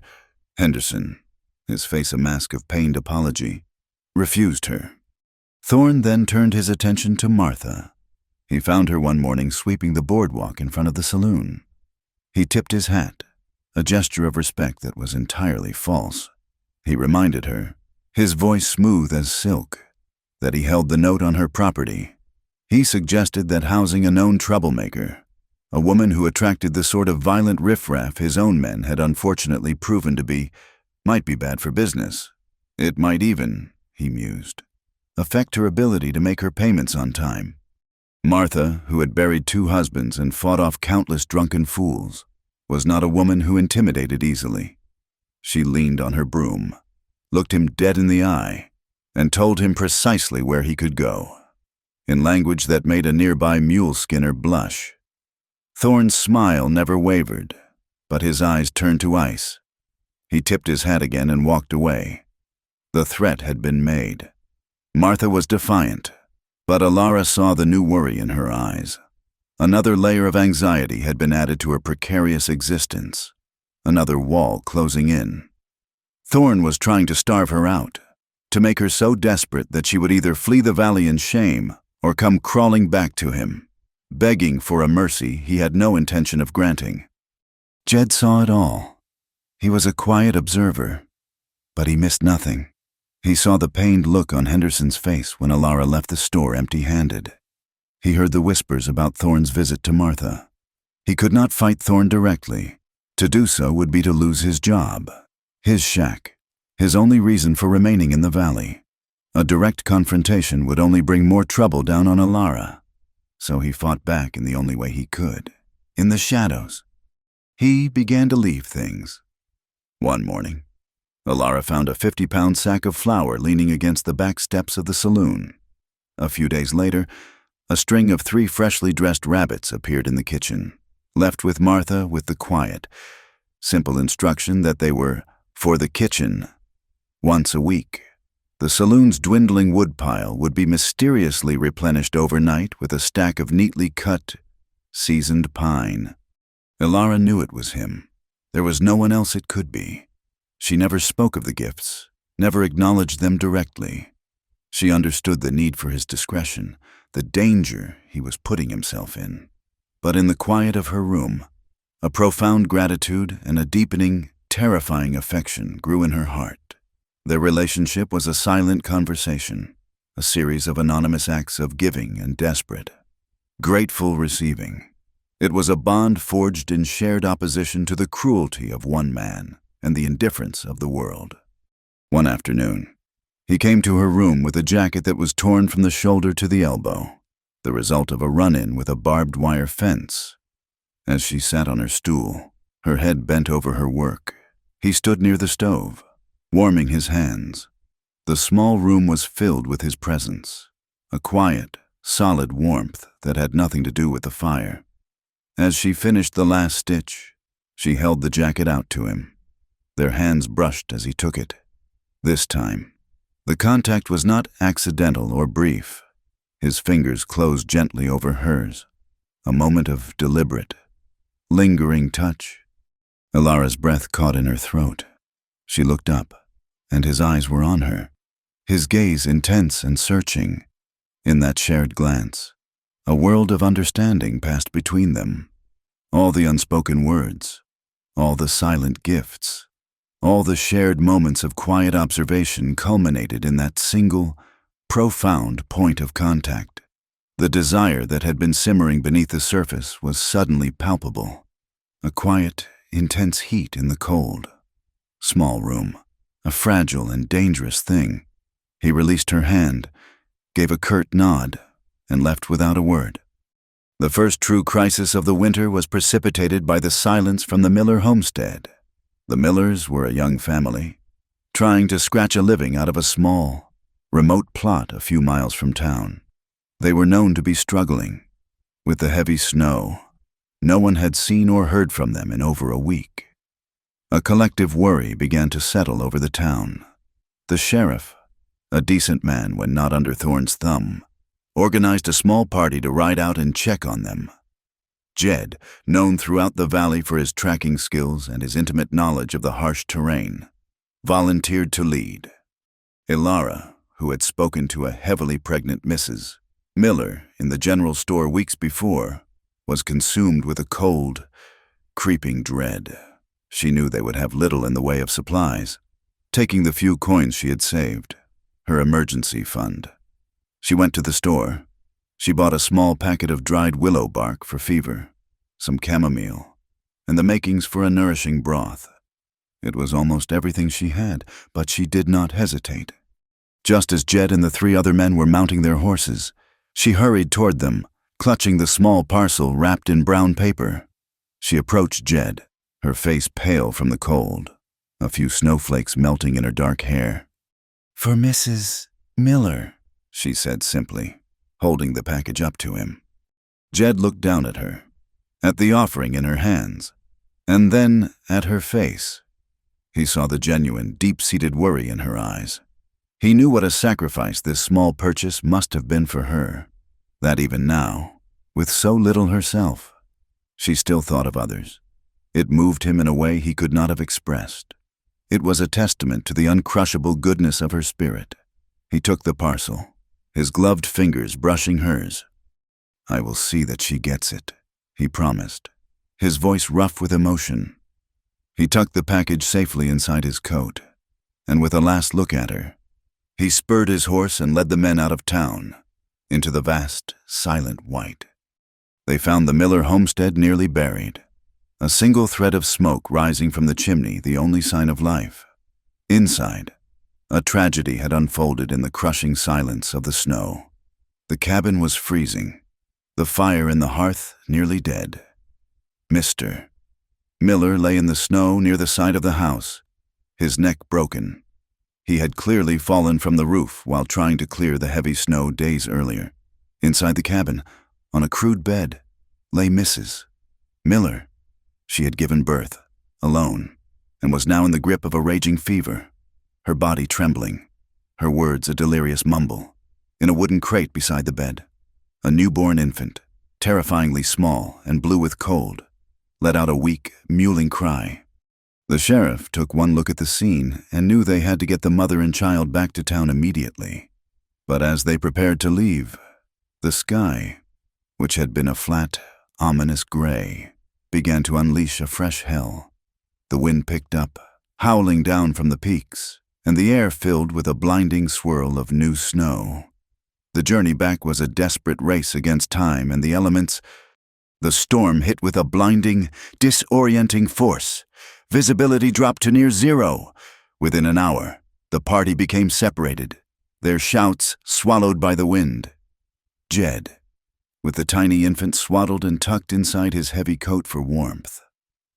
Henderson, his face a mask of pained apology, refused her. Thorne then turned his attention to Martha. He found her one morning sweeping the boardwalk in front of the saloon. He tipped his hat, a gesture of respect that was entirely false. He reminded her, his voice smooth as silk, that he held the note on her property. He suggested that housing a known troublemaker, a woman who attracted the sort of violent riffraff his own men had unfortunately proven to be, might be bad for business. It might even, he mused, affect her ability to make her payments on time. Martha, who had buried 2 husbands and fought off countless drunken fools, was not a woman who intimidated easily. She leaned on her broom, looked him dead in the eye, and told him precisely where he could go, in language that made a nearby mule skinner blush. Thorne's smile never wavered, but his eyes turned to ice. He tipped his hat again and walked away. The threat had been made. Martha was defiant, but Alara saw the new worry in her eyes. Another layer of anxiety had been added to her precarious existence, another wall closing in. Thorne was trying to starve her out, to make her so desperate that she would either flee the valley in shame or come crawling back to him, begging for a mercy he had no intention of granting. Jed saw it all. He was a quiet observer, but he missed nothing. He saw the pained look on Henderson's face when Alara left the store empty-handed. He heard the whispers about Thorne's visit to Martha. He could not fight Thorne directly. To do so would be to lose his job, his shack, his only reason for remaining in the valley. A direct confrontation would only bring more trouble down on Alara. So he fought back in the only way he could, in the shadows. He began to leave things. One morning, Alara found a 50-pound sack of flour leaning against the back steps of the saloon. A few days later, a string of 3 freshly dressed rabbits appeared in the kitchen, left with Martha with the quiet, simple instruction that they were for the kitchen. Once a week, the saloon's dwindling woodpile would be mysteriously replenished overnight with a stack of neatly cut, seasoned pine. Alara knew it was him. There was no one else it could be. She never spoke of the gifts, never acknowledged them directly. She understood the need for his discretion, the danger he was putting himself in. But in the quiet of her room, a profound gratitude and a deepening, terrifying affection grew in her heart. Their relationship was a silent conversation, a series of anonymous acts of giving and desperate, grateful receiving. It was a bond forged in shared opposition to the cruelty of one man and the indifference of the world. One afternoon, he came to her room with a jacket that was torn from the shoulder to the elbow, the result of a run-in with a barbed wire fence. As she sat on her stool, her head bent over her work, he stood near the stove, warming his hands. The small room was filled with his presence, a quiet, solid warmth that had nothing to do with the fire. As she finished the last stitch, she held the jacket out to him. Their hands brushed as he took it. This time, the contact was not accidental or brief. His fingers closed gently over hers, a moment of deliberate, lingering touch. Alara's breath caught in her throat. She looked up, and his eyes were on her, his gaze intense and searching. In that shared glance, a world of understanding passed between them. All the unspoken words, all the silent gifts, all the shared moments of quiet observation culminated in that single, profound point of contact. The desire that had been simmering beneath the surface was suddenly palpable. A quiet, intense heat in the cold. Small room, a fragile and dangerous thing. He released her hand, gave a curt nod, and left without a word. The first true crisis of the winter was precipitated by the silence from the Miller homestead. The Millers were a young family, trying to scratch a living out of a small, remote plot a few miles from town. They were known to be struggling. With the heavy snow, no one had seen or heard from them in over a week. A collective worry began to settle over the town. The sheriff, a decent man when not under Thorne's thumb, organized a small party to ride out and check on them. Jed, known throughout the valley for his tracking skills and his intimate knowledge of the harsh terrain, volunteered to lead. Alara, who had spoken to a heavily pregnant Mrs. Miller in the general store weeks before, was consumed with a cold, creeping dread. She knew they would have little in the way of supplies, taking the few coins she had saved, her emergency fund. She went to the store. She bought a small packet of dried willow bark for fever, some chamomile, and the makings for a nourishing broth. It was almost everything she had, but she did not hesitate. Just as Jed and the 3 other men were mounting their horses, she hurried toward them, clutching the small parcel wrapped in brown paper. She approached Jed, her face pale from the cold, a few snowflakes melting in her dark hair. "For Mrs. Miller," she said simply, holding the package up to him. Jed looked down at her, at the offering in her hands, and then at her face. He saw the genuine, deep-seated worry in her eyes. He knew what a sacrifice this small purchase must have been for her, that even now, with so little herself, she still thought of others. It moved him in a way he could not have expressed. It was a testament to the uncrushable goodness of her spirit. He took the parcel, his gloved fingers brushing hers. "I will see that she gets it," he promised, his voice rough with emotion. He tucked the package safely inside his coat, and with a last look at her, He spurred his horse and led the men out of town, into the vast, silent white. They found the Miller homestead nearly buried, a single thread of smoke rising from the chimney, the only sign of life. Inside, a tragedy had unfolded in the crushing silence of the snow. The cabin was freezing, the fire in the hearth nearly dead. Mr. Miller lay in the snow near the side of the house, his neck broken. He had clearly fallen from the roof while trying to clear the heavy snow days earlier. Inside the cabin, on a crude bed, lay Mrs. Miller. She had given birth, alone, and was now in the grip of a raging fever, her body trembling, her words a delirious mumble. In a wooden crate beside the bed, a newborn infant, terrifyingly small and blue with cold, let out a weak, mewling cry. The sheriff took one look at the scene and knew they had to get the mother and child back to town immediately. But as they prepared to leave, the sky, which had been a flat, ominous gray, began to unleash a fresh hell. The wind picked up, howling down from the peaks, and the air filled with a blinding swirl of new snow. The journey back was a desperate race against time and the elements. The storm hit with a blinding, disorienting force. Visibility dropped to near zero. Within an hour, the party became separated, their shouts swallowed by the wind. Jed, with the tiny infant swaddled and tucked inside his heavy coat for warmth,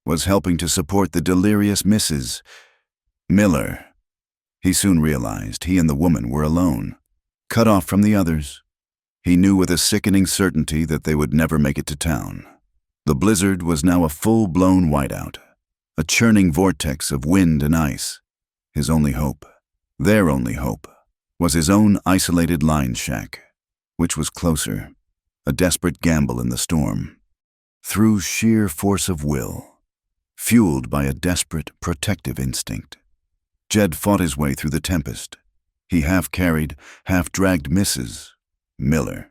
was helping to support the delirious Mrs. Miller. He soon realized he and the woman were alone, cut off from the others. He knew with a sickening certainty that they would never make it to town. The blizzard was now a full-blown whiteout, a churning vortex of wind and ice. His only hope, their only hope, was his own isolated line shack, which was closer, a desperate gamble in the storm. Through sheer force of will, fueled by a desperate protective instinct, Jed fought his way through the tempest. He half-carried, half-dragged Mrs. Miller,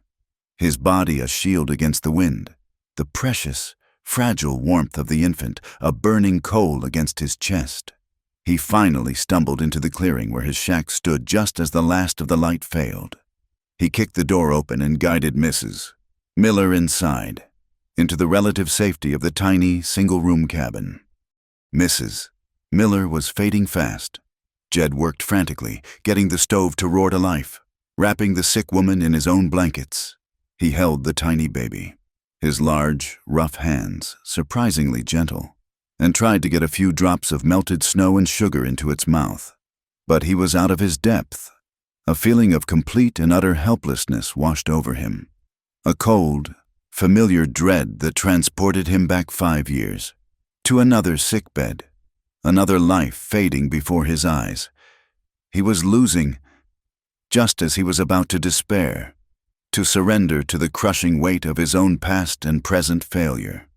his body a shield against the wind, the precious, fragile warmth of the infant a burning coal against his chest. He finally stumbled into the clearing where his shack stood just as the last of the light failed. He kicked the door open and guided Mrs. Miller inside, into the relative safety of the tiny, single-room cabin. Mrs. Miller was fading fast. Jed worked frantically, getting the stove to roar to life, wrapping the sick woman in his own blankets. He held the tiny baby, his large, rough hands surprisingly gentle, and tried to get a few drops of melted snow and sugar into its mouth. But he was out of his depth. A feeling of complete and utter helplessness washed over him. A cold, familiar dread that transported him back 5 years, to another sickbed, another life fading before his eyes. He was losing, just as he was about to despair, to surrender to the crushing weight of his own past and present failure.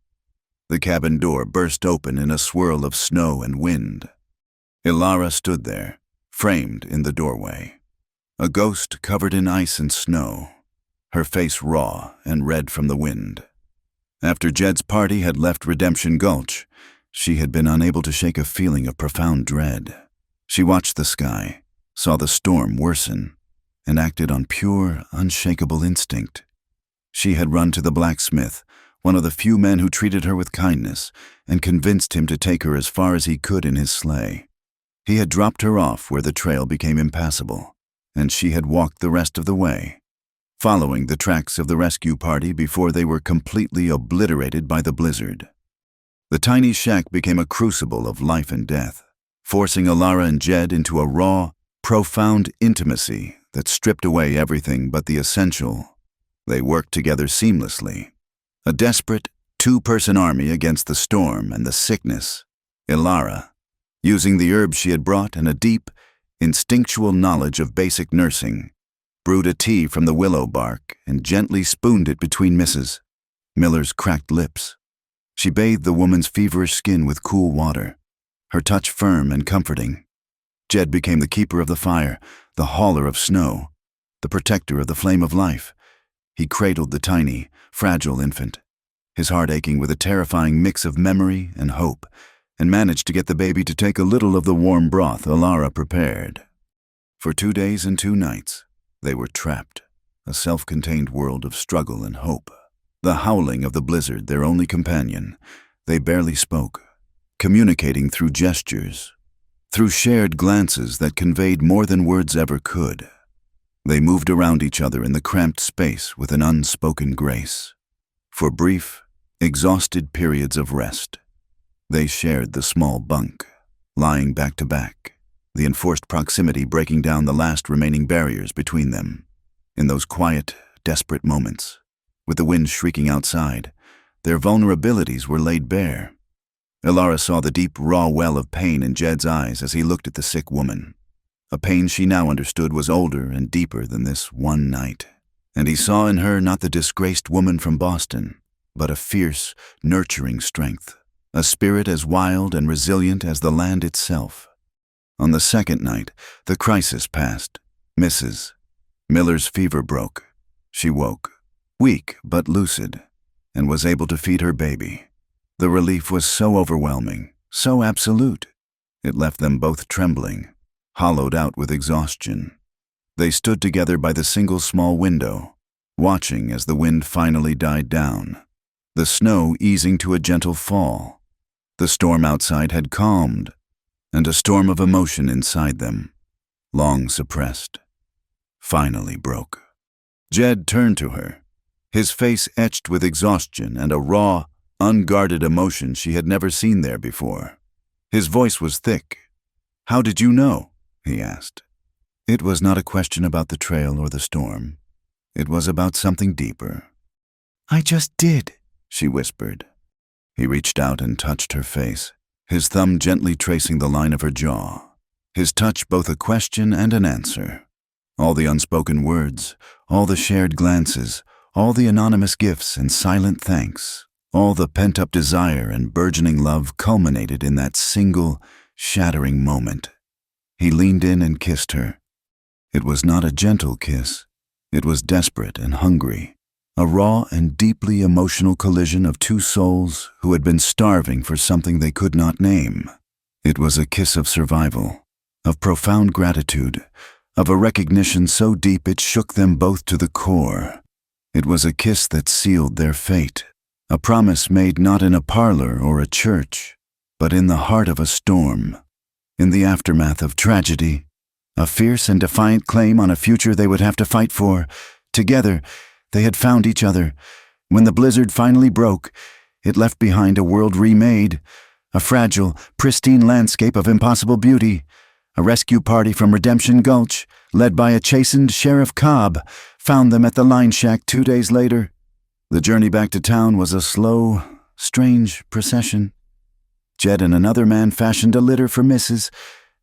The cabin door burst open in a swirl of snow and wind. Ilara stood there, framed in the doorway, a ghost covered in ice and snow, her face raw and red from the wind. After Jed's party had left Redemption Gulch, she had been unable to shake a feeling of profound dread. She watched the sky, saw the storm worsen, and acted on pure, unshakable instinct. She had run to the blacksmith, one of the few men who treated her with kindness, and convinced him to take her as far as he could in his sleigh. He had dropped her off where the trail became impassable, and she had walked the rest of the way, following the tracks of the rescue party before they were completely obliterated by the blizzard. The tiny shack became a crucible of life and death, forcing Ilara and Jed into a raw, profound intimacy that stripped away everything but the essential. They worked together seamlessly, a desperate, two-person army against the storm and the sickness. Ilara, using the herbs she had brought and a deep, instinctual knowledge of basic nursing, brewed a tea from the willow bark and gently spooned it between Mrs. Miller's cracked lips. She bathed the woman's feverish skin with cool water, her touch firm and comforting. Jed became the keeper of the fire, the hauler of snow, the protector of the flame of life. He cradled the tiny, fragile infant, his heart aching with a terrifying mix of memory and hope, and managed to get the baby to take a little of the warm broth Ilara prepared. For 2 days and 2 nights, they were trapped, a self-contained world of struggle and hope. The howling of the blizzard, their only companion, they barely spoke, communicating through gestures, through shared glances that conveyed more than words ever could. They moved around each other in the cramped space with an unspoken grace. For brief, exhausted periods of rest, they shared the small bunk, lying back to back, the enforced proximity breaking down the last remaining barriers between them. In those quiet, desperate moments, with the wind shrieking outside, their vulnerabilities were laid bare. Ilara saw the deep, raw well of pain in Jed's eyes as he looked at the sick woman. A pain she now understood was older and deeper than this one night. And he saw in her not the disgraced woman from Boston, but a fierce, nurturing strength, a spirit as wild and resilient as the land itself. On the second night, the crisis passed. Mrs. Miller's fever broke. She woke, weak but lucid, and was able to feed her baby. The relief was so overwhelming, so absolute. It left them both trembling, hollowed out with exhaustion. They stood together by the single small window, watching as the wind finally died down, the snow easing to a gentle fall. The storm outside had calmed, and a storm of emotion inside them, long suppressed, finally broke. Jed turned to her, his face etched with exhaustion and a raw, unguarded emotion she had never seen there before. His voice was thick. "How did you know?" he asked. It was not a question about the trail or the storm. It was about something deeper. "I just did," she whispered. He reached out and touched her face, his thumb gently tracing the line of her jaw, his touch both a question and an answer. All the unspoken words, all the shared glances, all the anonymous gifts and silent thanks, all the pent-up desire and burgeoning love culminated in that single, shattering moment. He leaned in and kissed her. It was not a gentle kiss. It was desperate and hungry, a raw and deeply emotional collision of two souls who had been starving for something they could not name. It was a kiss of survival, of profound gratitude, of a recognition so deep it shook them both to the core. It was a kiss that sealed their fate, a promise made not in a parlor or a church, but in the heart of a storm, in the aftermath of tragedy, a fierce and defiant claim on a future they would have to fight for. Together, they had found each other. When the blizzard finally broke, it left behind a world remade, a fragile, pristine landscape of impossible beauty. A rescue party from Redemption Gulch, led by a chastened Sheriff Cobb, found them at the line shack 2 days later. The journey back to town was a slow, strange procession. Jed and another man fashioned a litter for Mrs.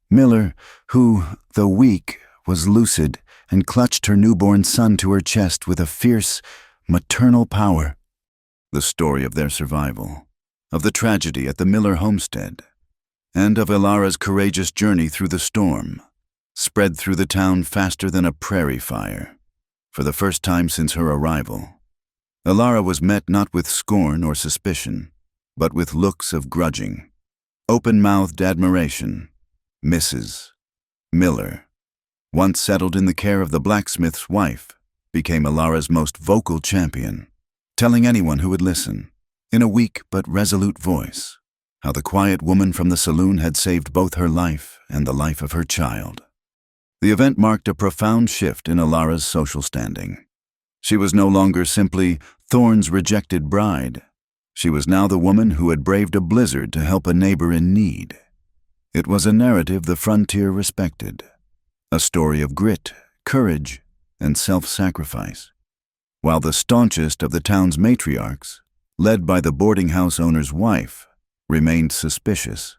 Miller, who, though weak, was lucid and clutched her newborn son to her chest with a fierce, maternal power. The story of their survival, of the tragedy at the Miller homestead, and of Ilara's courageous journey through the storm, spread through the town faster than a prairie fire. For the first time since her arrival, Ilara was met not with scorn or suspicion, but with looks of grudging, open-mouthed admiration. Mrs. Miller, once settled in the care of the blacksmith's wife, became Ilara's most vocal champion, telling anyone who would listen, in a weak but resolute voice, how the quiet woman from the saloon had saved both her life and the life of her child. The event marked a profound shift in Ilara's social standing. She was no longer simply Thorne's rejected bride. She was now the woman who had braved a blizzard to help a neighbor in need. It was a narrative the frontier respected, a story of grit, courage, and self-sacrifice. While the staunchest of the town's matriarchs, led by the boarding house owner's wife, remained suspicious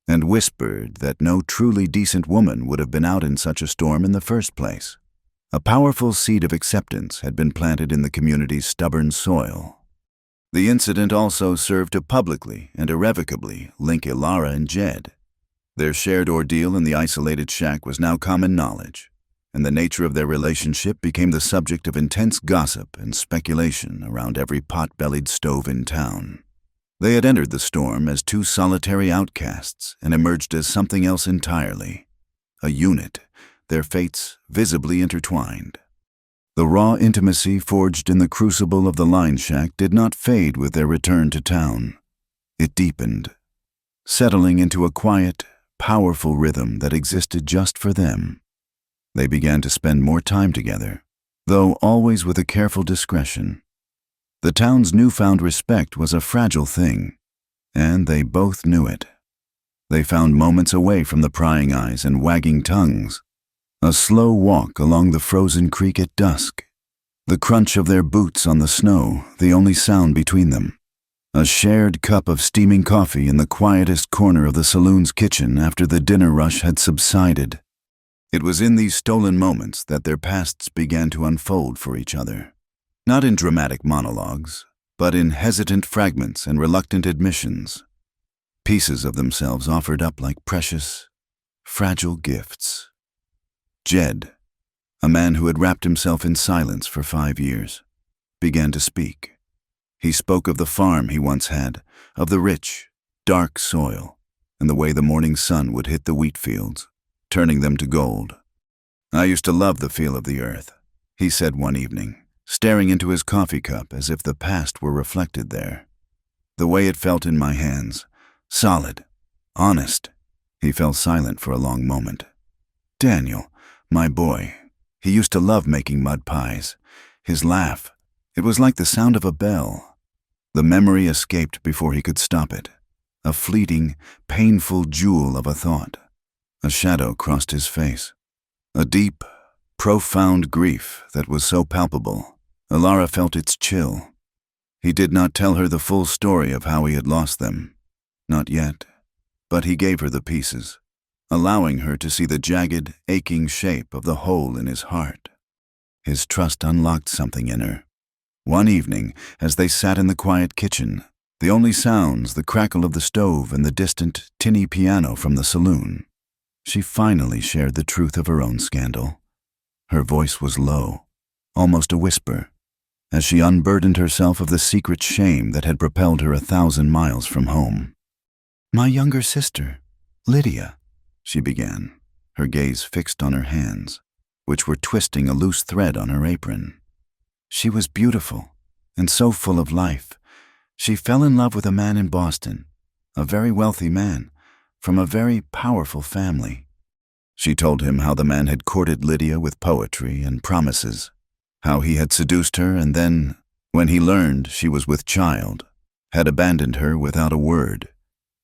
and whispered that no truly decent woman would have been out in such a storm in the first place. A powerful seed of acceptance had been planted in the community's stubborn soil. The incident also served to publicly and irrevocably link Ilara and Jed. Their shared ordeal in the isolated shack was now common knowledge, and the nature of their relationship became the subject of intense gossip and speculation around every pot-bellied stove in town. They had entered the storm as two solitary outcasts and emerged as something else entirely, a unit, their fates visibly intertwined. The raw intimacy forged in the crucible of the line shack did not fade with their return to town. It deepened, settling into a quiet, powerful rhythm that existed just for them. They began to spend more time together, though always with a careful discretion. The town's newfound respect was a fragile thing, and they both knew it. They found moments away from the prying eyes and wagging tongues. A slow walk along the frozen creek at dusk. The crunch of their boots on the snow, the only sound between them. A shared cup of steaming coffee in the quietest corner of the saloon's kitchen after the dinner rush had subsided. It was in these stolen moments that their pasts began to unfold for each other. Not in dramatic monologues, but in hesitant fragments and reluctant admissions. Pieces of themselves offered up like precious, fragile gifts. Jed, a man who had wrapped himself in silence for 5 years, began to speak. He spoke of the farm he once had, of the rich, dark soil, and the way the morning sun would hit the wheat fields, turning them to gold. "I used to love the feel of the earth," he said one evening, staring into his coffee cup as if the past were reflected there. "The way it felt in my hands, solid, honest." He fell silent for a long moment. "Daniel, my boy, he used to love making mud pies. His laugh, it was like the sound of a bell." The memory escaped before he could stop it. A fleeting, painful jewel of a thought. A shadow crossed his face. A deep, profound grief that was so palpable, Alara felt its chill. He did not tell her the full story of how he had lost them. Not yet, but he gave her the pieces, allowing her to see the jagged, aching shape of the hole in his heart. His trust unlocked something in her. One evening, as they sat in the quiet kitchen, the only sounds the crackle of the stove and the distant, tinny piano from the saloon, she finally shared the truth of her own scandal. Her voice was low, almost a whisper, as she unburdened herself of the secret shame that had propelled her 1,000 miles from home. "My younger sister, Lydia," she began, her gaze fixed on her hands, which were twisting a loose thread on her apron. "She was beautiful and so full of life. She fell in love with a man in Boston, a very wealthy man, from a very powerful family." She told him how the man had courted Lydia with poetry and promises, how he had seduced her and then, when he learned she was with child, had abandoned her without a word.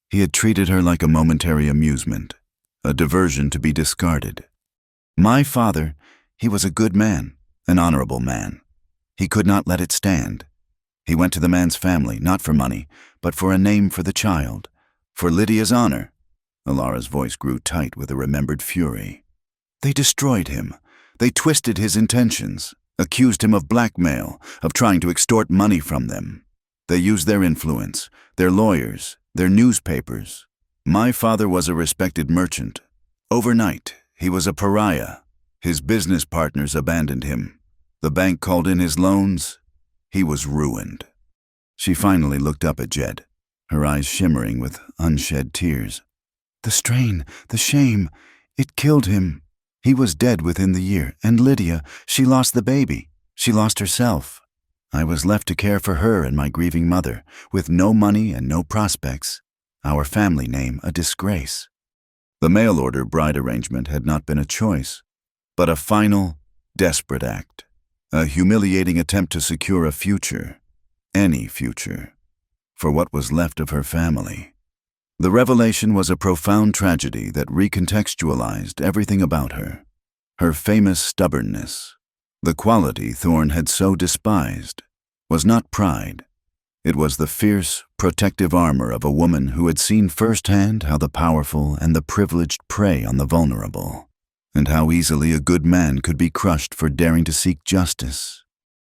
He had treated her like a momentary amusement, a diversion to be discarded. "My father, he was a good man, an honorable man. He could not let it stand. He went to the man's family, not for money, but for a name for the child, for Lydia's honor." Alara's voice grew tight with a remembered fury. "They destroyed him. They twisted his intentions, accused him of blackmail, of trying to extort money from them. They used their influence, their lawyers, their newspapers. My father was a respected merchant. Overnight, he was a pariah. His business partners abandoned him. The bank called in his loans. He was ruined." She finally looked up at Jed, her eyes shimmering with unshed tears. "The strain, the shame, it killed him. He was dead within the year, and Lydia, she lost the baby. She lost herself. I was left to care for her and my grieving mother, with no money and no prospects. Our family name a disgrace." The mail-order bride arrangement had not been a choice, but a final, desperate act, a humiliating attempt to secure a future, any future, for what was left of her family. The revelation was a profound tragedy that recontextualized everything about her. Her famous stubbornness, the quality Thorne had so despised, was not pride. It was the fierce, protective armor of a woman who had seen firsthand how the powerful and the privileged prey on the vulnerable, and how easily a good man could be crushed for daring to seek justice.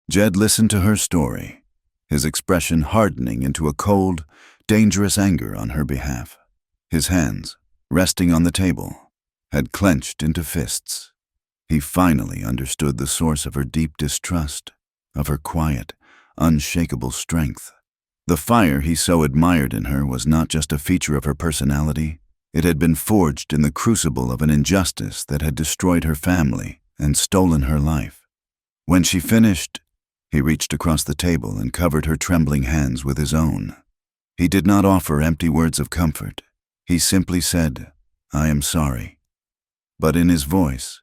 Jed listened to her story, his expression hardening into a cold, dangerous anger on her behalf. His hands, resting on the table, had clenched into fists. He finally understood the source of her deep distrust, of her quiet, unshakable strength. The fire he so admired in her was not just a feature of her personality, It had been forged in the crucible of an injustice that had destroyed her family and stolen her life. When she finished, he reached across the table and covered her trembling hands with his own. He did not offer empty words of comfort. He simply said, "I am sorry." But in his voice,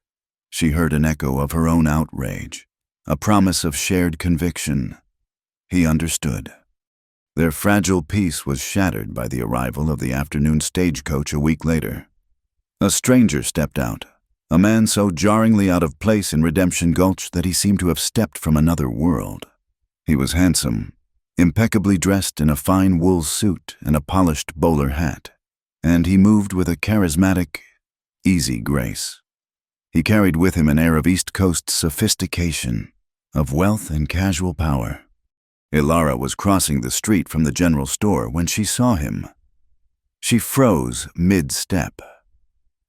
she heard an echo of her own outrage, a promise of shared conviction. He understood. Their fragile peace was shattered by the arrival of the afternoon stagecoach a week later. A stranger stepped out, a man so jarringly out of place in Redemption Gulch that he seemed to have stepped from another world. He was handsome, impeccably dressed in a fine wool suit and a polished bowler hat, and he moved with a charismatic, easy grace. He carried with him an air of East Coast sophistication, of wealth and casual power. Ilara was crossing the street from the general store when she saw him. She froze mid-step,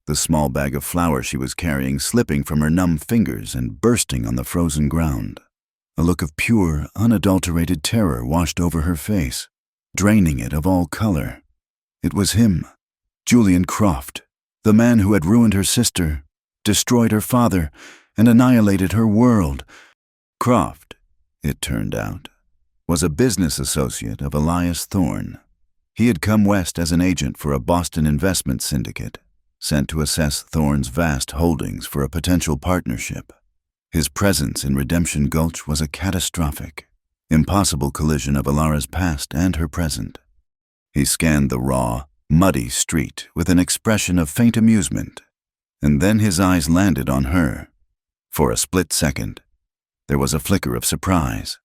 the small bag of flour she was carrying slipping from her numb fingers and bursting on the frozen ground. A look of pure, unadulterated terror washed over her face, draining it of all color. It was him, Julian Croft, the man who had ruined her sister, destroyed her father, and annihilated her world. Croft, it turned out, was a business associate of Elias Thorne. He had come west as an agent for a Boston investment syndicate, sent to assess Thorne's vast holdings for a potential partnership. His presence in Redemption Gulch was a catastrophic, impossible collision of Ilara's past and her present. He scanned the raw, muddy street with an expression of faint amusement, and then his eyes landed on her. For a split second, there was a flicker of surprise,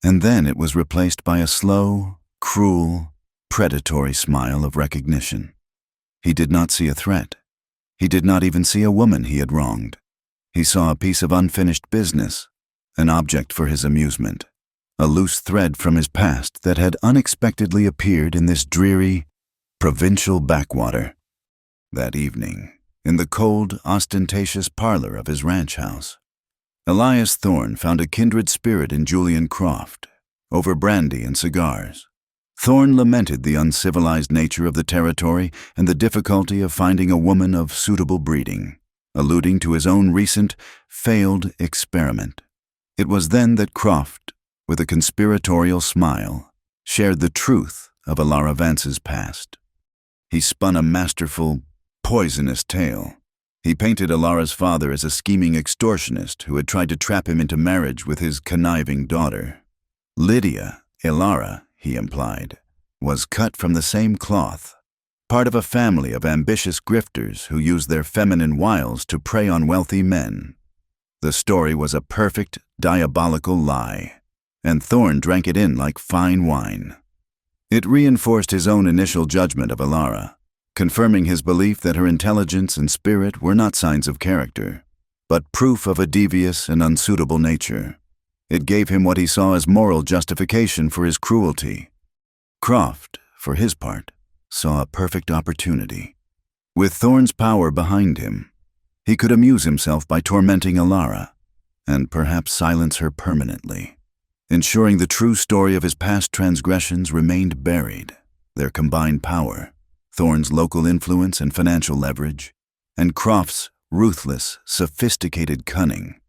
and then it was replaced by a slow, cruel, predatory smile of recognition. He did not see a threat. He did not even see a woman he had wronged. He saw a piece of unfinished business, an object for his amusement, a loose thread from his past that had unexpectedly appeared in this dreary, provincial backwater. That evening, in the cold, ostentatious parlor of his ranch house, Elias Thorne found a kindred spirit in Julian Croft, over brandy and cigars. Thorne lamented the uncivilized nature of the territory and the difficulty of finding a woman of suitable breeding, alluding to his own recent, failed experiment. It was then that Croft, with a conspiratorial smile, shared the truth of Ilara Vance's past. He spun a masterful, poisonous tale. He painted Ilara's father as a scheming extortionist who had tried to trap him into marriage with his conniving daughter. Lydia, Ilara, he implied, was cut from the same cloth, part of a family of ambitious grifters who used their feminine wiles to prey on wealthy men. The story was a perfect, diabolical lie, and Thorne drank it in like fine wine. It reinforced his own initial judgment of Ilara, confirming his belief that her intelligence and spirit were not signs of character, but proof of a devious and unsuitable nature. It gave him what he saw as moral justification for his cruelty. Croft, for his part, saw a perfect opportunity. With Thorne's power behind him, he could amuse himself by tormenting Ilara, and perhaps silence her permanently, ensuring the true story of his past transgressions remained buried. Their combined power, Thorne's local influence and financial leverage, and Croft's ruthless, sophisticated cunning,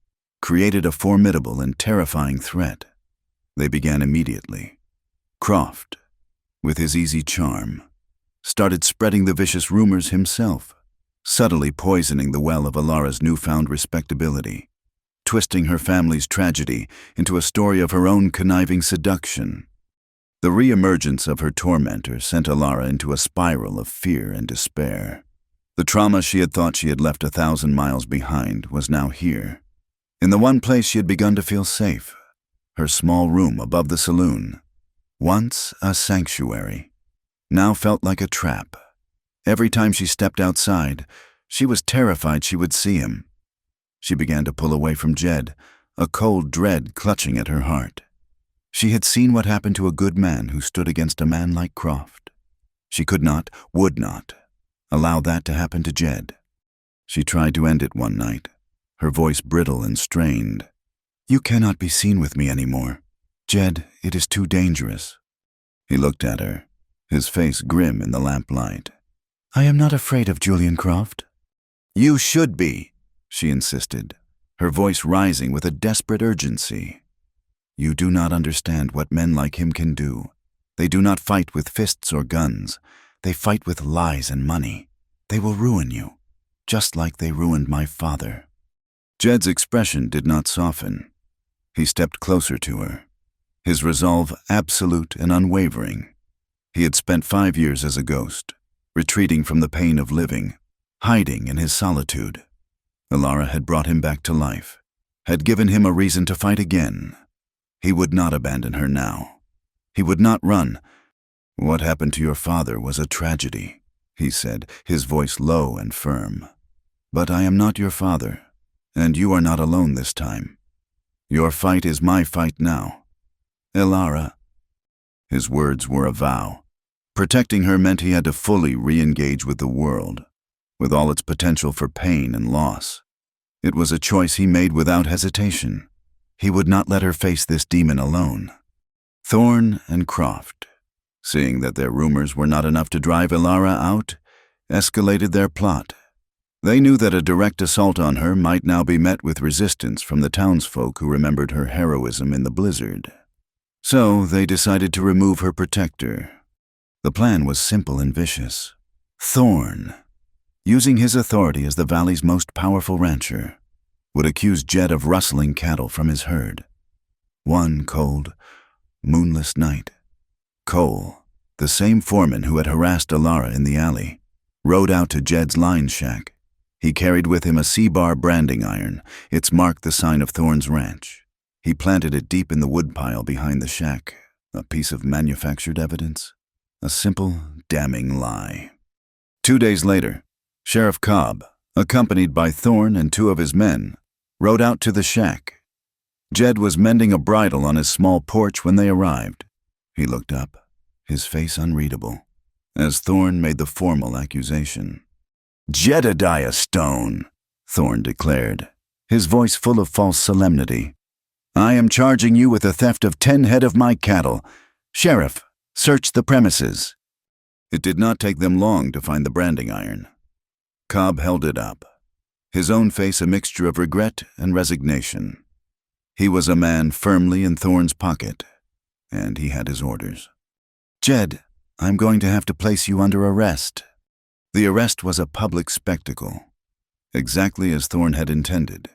created a formidable and terrifying threat. They began immediately. Croft, with his easy charm, started spreading the vicious rumors himself, subtly poisoning the well of Ilara's newfound respectability, twisting her family's tragedy into a story of her own conniving seduction. The re-emergence of her tormentor sent Ilara into a spiral of fear and despair. The trauma she had thought she had left 1,000 miles behind was now here, in the one place she had begun to feel safe, her small room above the saloon. Once a sanctuary, now felt like a trap. Every time she stepped outside, she was terrified she would see him. She began to pull away from Jed, a cold dread clutching at her heart. She had seen what happened to a good man who stood against a man like Croft. She could not, would not, allow that to happen to Jed. She tried to end it one night, her voice brittle and strained. "You cannot be seen with me anymore. Jed, it is too dangerous." He looked at her, his face grim in the lamplight. I am not afraid of Julian Croft. You should be, she insisted, her voice rising with a desperate urgency. You do not understand what men like him can do. They do not fight with fists or guns. They fight with lies and money. They will ruin you, just like they ruined my father. Jed's expression did not soften. He stepped closer to her, his resolve absolute and unwavering. He had spent 5 years as a ghost, retreating from the pain of living, hiding in his solitude. Elara had brought him back to life, had given him a reason to fight again. He would not abandon her now. He would not run. What happened to your father was a tragedy, he said, his voice low and firm. But I am not your father, and you are not alone this time. Your fight is my fight now. Elara. His words were a vow. Protecting her meant he had to fully re-engage with the world, with all its potential for pain and loss. It was a choice he made without hesitation. He would not let her face this demon alone. Thorne and Croft, seeing that their rumors were not enough to drive Elara out, escalated their plot. They knew that a direct assault on her might now be met with resistance from the townsfolk who remembered her heroism in the blizzard. So they decided to remove her protector. The plan was simple and vicious. Thorne, using his authority as the valley's most powerful rancher, would accuse Jed of rustling cattle from his herd. One cold, moonless night, Cole, the same foreman who had harassed Elara in the alley, rode out to Jed's line shack. He carried with him a C-bar branding iron, its mark the sign of Thorne's ranch. He planted it deep in the woodpile behind the shack, a piece of manufactured evidence, a simple, damning lie. 2 days later, Sheriff Cobb, accompanied by Thorne and 2 of his men, rode out to the shack. Jed was mending a bridle on his small porch when they arrived. He looked up, his face unreadable, as Thorne made the formal accusation. "Jedediah Stone," Thorne declared, his voice full of false solemnity. "I am charging you with the theft of 10 head of my cattle. Sheriff, search the premises." It did not take them long to find the branding iron. Cobb held it up, his own face a mixture of regret and resignation. He was a man firmly in Thorne's pocket, and he had his orders. "Jed, I'm going to have to place you under arrest." The arrest was a public spectacle, exactly as Thorne had intended.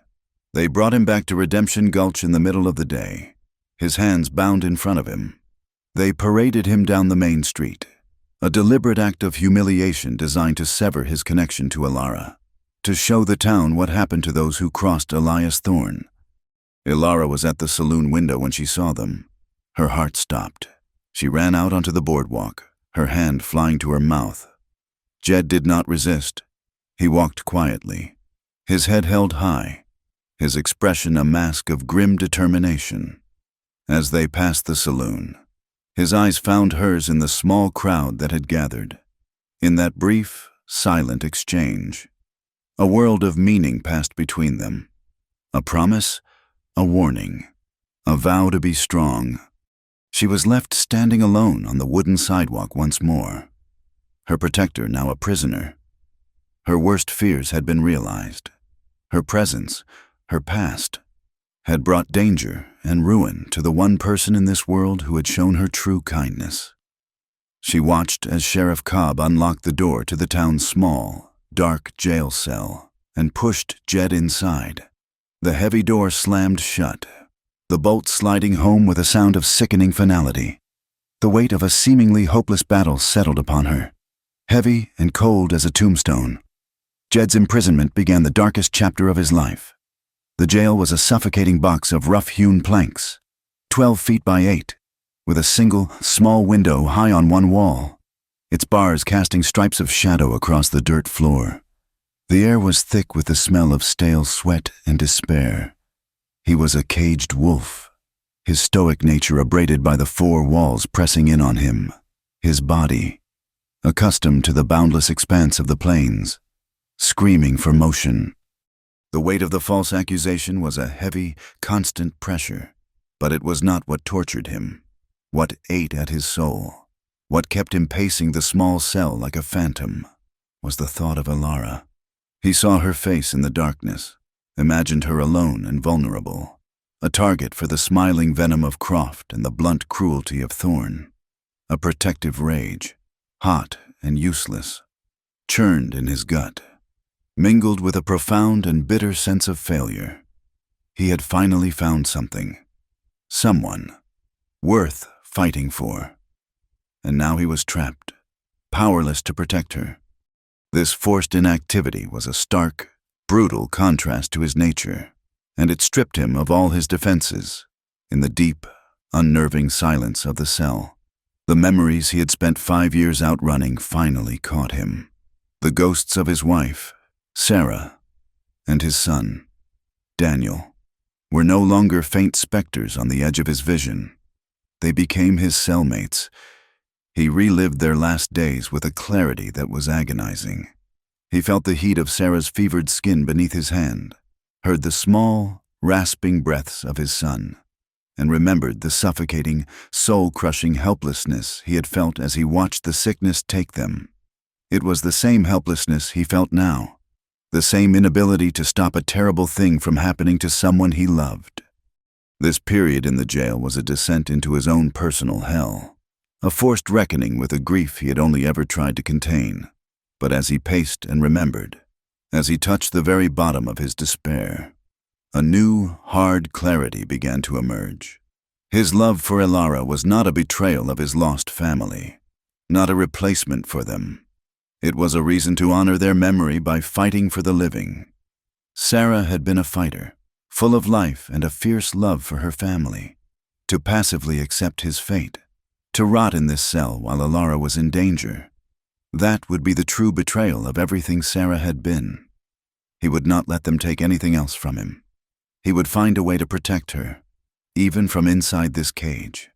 They brought him back to Redemption Gulch in the middle of the day, his hands bound in front of him. They paraded him down the main street, a deliberate act of humiliation designed to sever his connection to Elara, to show the town what happened to those who crossed Elias Thorne. Elara was at the saloon window when she saw them. Her heart stopped. She ran out onto the boardwalk, her hand flying to her mouth. Jed did not resist. He walked quietly, his head held high, his expression a mask of grim determination. As they passed the saloon, his eyes found hers in the small crowd that had gathered. In that brief, silent exchange, a world of meaning passed between them. A promise, a warning, a vow to be strong. She was left standing alone on the wooden sidewalk once more, her protector now a prisoner. Her worst fears had been realized. Her presence, her past, had brought danger and ruin to the one person in this world who had shown her true kindness. She watched as Sheriff Cobb unlocked the door to the town's small, dark jail cell and pushed Jed inside. The heavy door slammed shut, the bolt sliding home with a sound of sickening finality. The weight of a seemingly hopeless battle settled upon her, heavy and cold as a tombstone. Jed's imprisonment began the darkest chapter of his life. The jail was a suffocating box of rough-hewn planks, 12 feet by 8, with a single, small window high on one wall, its bars casting stripes of shadow across the dirt floor. The air was thick with the smell of stale sweat and despair. He was a caged wolf, his stoic nature abraded by the 4 walls pressing in on him, his body, accustomed to the boundless expanse of the plains, screaming for motion. The weight of the false accusation was a heavy, constant pressure, but it was not what tortured him, what ate at his soul, what kept him pacing the small cell like a phantom. was the thought of Alara. He saw her face in the darkness, imagined her alone and vulnerable, a target for the smiling venom of Croft and the blunt cruelty of Thorn. A protective rage, hot and useless, churned in his gut, mingled with a profound and bitter sense of failure. He had finally found something, someone, worth fighting for. And now he was trapped, powerless to protect her. This forced inactivity was a stark, brutal contrast to his nature, and it stripped him of all his defenses. In the deep, unnerving silence of the cell, the memories he had spent 5 years outrunning finally caught him. The ghosts of his wife, Sarah, and his son, Daniel, were no longer faint specters on the edge of his vision. They became his cellmates. He relived their last days with a clarity that was agonizing. He felt the heat of Sarah's fevered skin beneath his hand, heard the small, rasping breaths of his son, and remembered the suffocating, soul-crushing helplessness he had felt as he watched the sickness take them. It was the same helplessness he felt now, the same inability to stop a terrible thing from happening to someone he loved. This period in the jail was a descent into his own personal hell, a forced reckoning with a grief he had only ever tried to contain. But as he paced and remembered, as he touched the very bottom of his despair, a new, hard clarity began to emerge. His love for Alara was not a betrayal of his lost family, not a replacement for them. It was a reason to honor their memory by fighting for the living. Sarah had been a fighter, full of life and a fierce love for her family. To passively accept his fate, to rot in this cell while Alara was in danger, that would be the true betrayal of everything Sarah had been. He would not let them take anything else from him. He would find a way to protect her, even from inside this cage.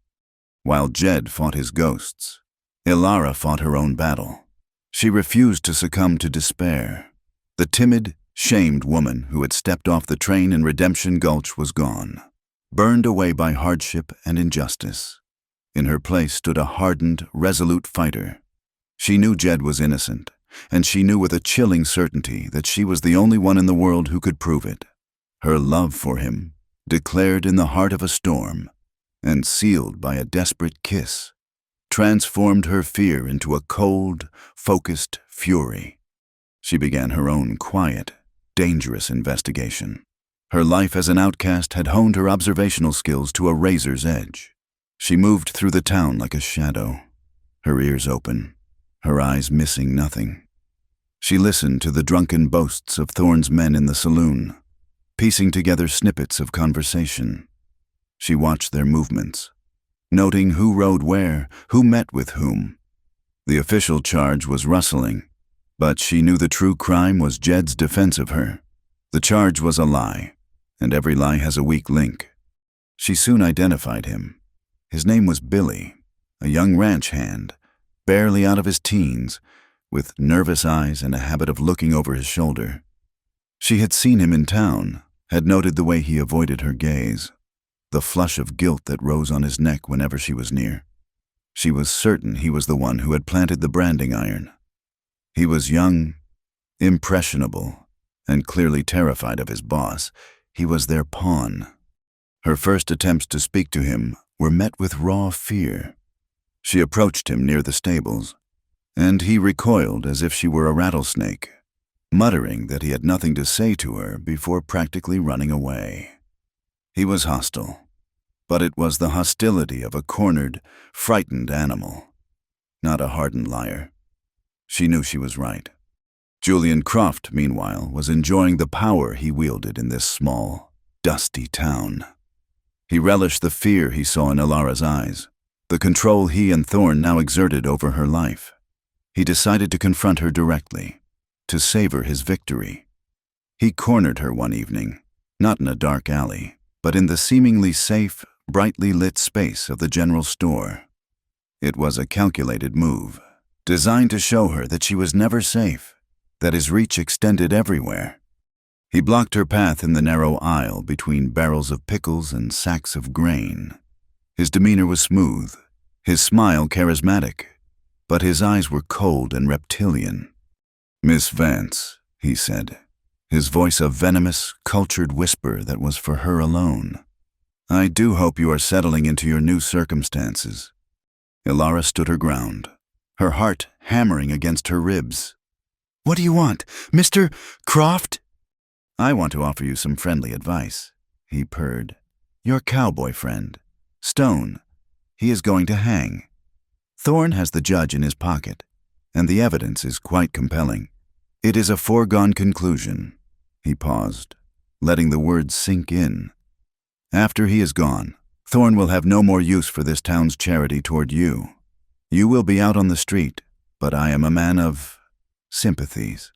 While Jed fought his ghosts, Alara fought her own battle. She refused to succumb to despair. The timid, shamed woman who had stepped off the train in Redemption Gulch was gone, burned away by hardship and injustice. In her place stood a hardened, resolute fighter. She knew Jed was innocent, and she knew with a chilling certainty that she was the only one in the world who could prove it. Her love for him, declared in the heart of a storm, and sealed by a desperate kiss, transformed her fear into a cold, focused fury. She began her own quiet, dangerous investigation. Her life as an outcast had honed her observational skills to a razor's edge. She moved through the town like a shadow, her ears open, her eyes missing nothing. She listened to the drunken boasts of Thorne's men in the saloon, piecing together snippets of conversation. She watched their movements, noting who rode where, who met with whom. The official charge was rustling, but she knew the true crime was Jed's defense of her. The charge was a lie, and every lie has a weak link. She soon identified him. His name was Billy, a young ranch hand, barely out of his teens, with nervous eyes and a habit of looking over his shoulder. She had seen him in town, had noted the way he avoided her gaze, the flush of guilt that rose on his neck whenever she was near. She was certain he was the one who had planted the branding iron. He was young, impressionable, and clearly terrified of his boss. He was their pawn. Her first attempts to speak to him were met with raw fear. She approached him near the stables, and he recoiled as if she were a rattlesnake, muttering that he had nothing to say to her before practically running away. He was hostile, but it was the hostility of a cornered, frightened animal, not a hardened liar. She knew she was right. Julian Croft, meanwhile, was enjoying the power he wielded in this small, dusty town. He relished the fear he saw in Alara's eyes, the control he and Thorne now exerted over her life. He decided to confront her directly, to savor his victory. He cornered her one evening, not in a dark alley, but in the seemingly safe, brightly lit space of the general store. It was a calculated move, designed to show her that she was never safe, that his reach extended everywhere. He blocked her path in the narrow aisle between barrels of pickles and sacks of grain. His demeanor was smooth, his smile charismatic, but his eyes were cold and reptilian. "Miss Vance," he said, his voice a venomous, cultured whisper that was for her alone. "I do hope you are settling into your new circumstances." Ilara stood her ground, her heart hammering against her ribs. "What do you want, Mr. Croft?" "I want to offer you some friendly advice," he purred. "Your cowboy friend, Stone, he is going to hang. Thorne has the judge in his pocket, and the evidence is quite compelling. It is a foregone conclusion." He paused, letting the words sink in. "After he is gone, Thorne will have no more use for this town's charity toward you. You will be out on the street, but I am a man of sympathies."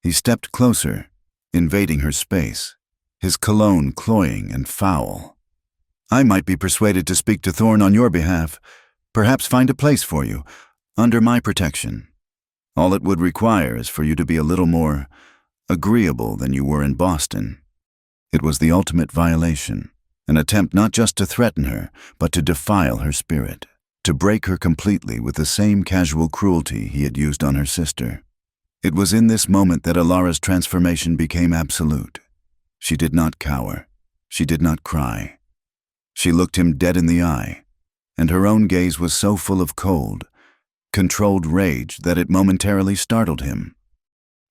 He stepped closer, invading her space, his cologne cloying and foul. "I might be persuaded to speak to Thorne on your behalf, perhaps find a place for you, under my protection. All it would require is for you to be a little more agreeable than you were in Boston." It was the ultimate violation, an attempt not just to threaten her, but to defile her spirit, to break her completely with the same casual cruelty he had used on her sister. It was in this moment that Ilara's transformation became absolute. She did not cower. She did not cry. She looked him dead in the eye, and her own gaze was so full of cold, controlled rage that it momentarily startled him.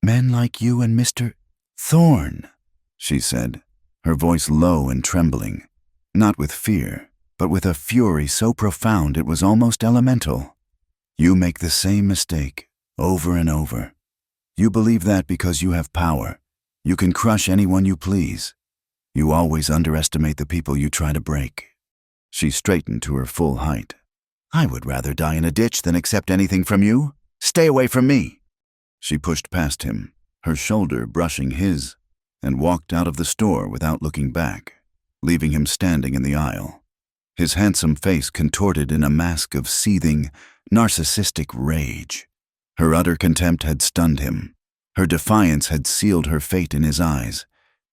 "Men like you and Mr. Thorne," she said, her voice low and trembling, not with fear, but with a fury so profound it was almost elemental. "You make the same mistake, over and over. You believe that because you have power, you can crush anyone you please. You always underestimate the people you try to break." She straightened to her full height. "I would rather die in a ditch than accept anything from you. Stay away from me." She pushed past him, her shoulder brushing his, and walked out of the store without looking back, leaving him standing in the aisle, his handsome face contorted in a mask of seething, narcissistic rage. Her utter contempt had stunned him. Her defiance had sealed her fate in his eyes.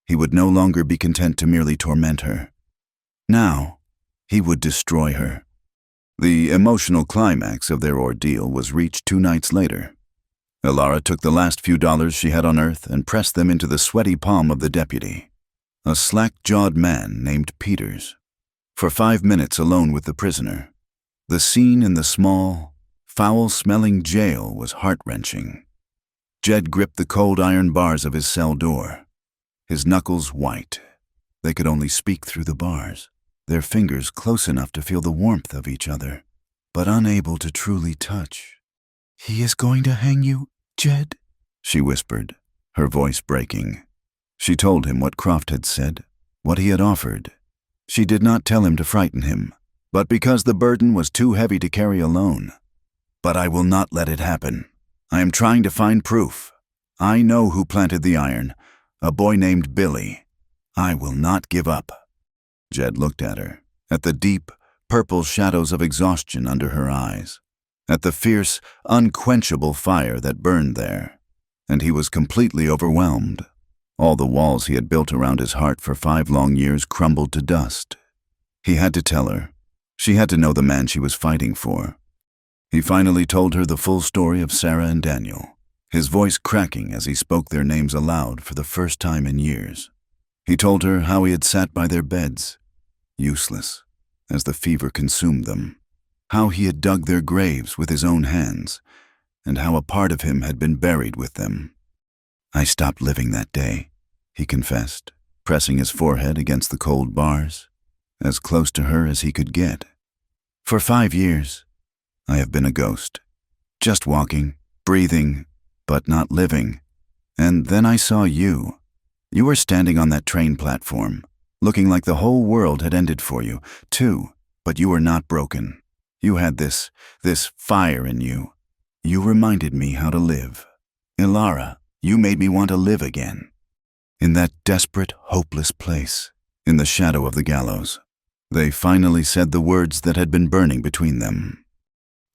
He would no longer be content to merely torment her. Now, he would destroy her. The emotional climax of their ordeal was reached 2 nights later. Ilara took the last few dollars she had on earth and pressed them into the sweaty palm of the deputy, a slack-jawed man named Peters. For 5 minutes alone with the prisoner, the scene in the small, foul-smelling jail was heart-wrenching. Jed gripped the cold iron bars of his cell door, his knuckles white. They could only speak through the bars, their fingers close enough to feel the warmth of each other, but unable to truly touch. "He is going to hang you, Jed?" she whispered, her voice breaking. She told him what Croft had said, what he had offered. She did not tell him to frighten him, but because the burden was too heavy to carry alone. "But I will not let it happen. I am trying to find proof. I know who planted the iron, a boy named Billy. I will not give up." Jed looked at her, at the deep, purple shadows of exhaustion under her eyes, at the fierce, unquenchable fire that burned there, and he was completely overwhelmed. All the walls he had built around his heart for 5 long years crumbled to dust. He had to tell her. She had to know the man she was fighting for. He finally told her the full story of Sarah and Daniel, his voice cracking as he spoke their names aloud for the first time in years. He told her how he had sat by their beds, useless, as the fever consumed them, how he had dug their graves with his own hands, and how a part of him had been buried with them. "I stopped living that day," he confessed, pressing his forehead against the cold bars, as close to her as he could get. "For 5 years, I have been a ghost, just walking, breathing, but not living. And then I saw you. You were standing on that train platform, looking like the whole world had ended for you, too, but you were not broken. You had this fire in you. You reminded me how to live. Ilara, you made me want to live again." In that desperate, hopeless place, in the shadow of the gallows, they finally said the words that had been burning between them.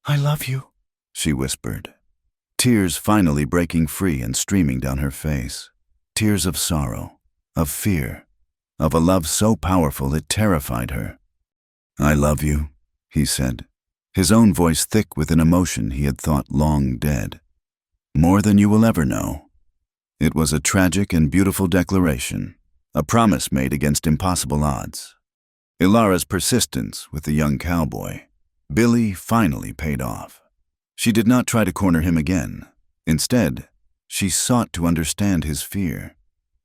"I love you," she whispered, tears finally breaking free and streaming down her face. Tears of sorrow, of fear, of a love so powerful it terrified her. "I love you," he said, his own voice thick with an emotion he had thought long dead. More than you will ever know. It was a tragic and beautiful declaration, a promise made against impossible odds. Ilara's persistence with the young cowboy, Billy, finally paid off. She did not try to corner him again. Instead, she sought to understand his fear.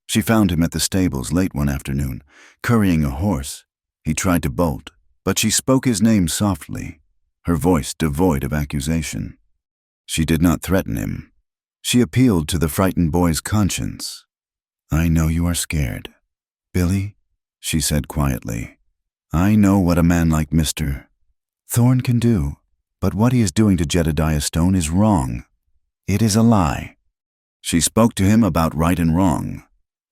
She found him at the stables late one afternoon, currying a horse. He tried to bolt, but she spoke his name softly, her voice devoid of accusation. She did not threaten him. She appealed to the frightened boy's conscience. "I know you are scared. Billy," she said quietly, "I know what a man like Mr. Thorne can do, but what he is doing to Jedediah Stone is wrong. It is a lie." She spoke to him about right and wrong,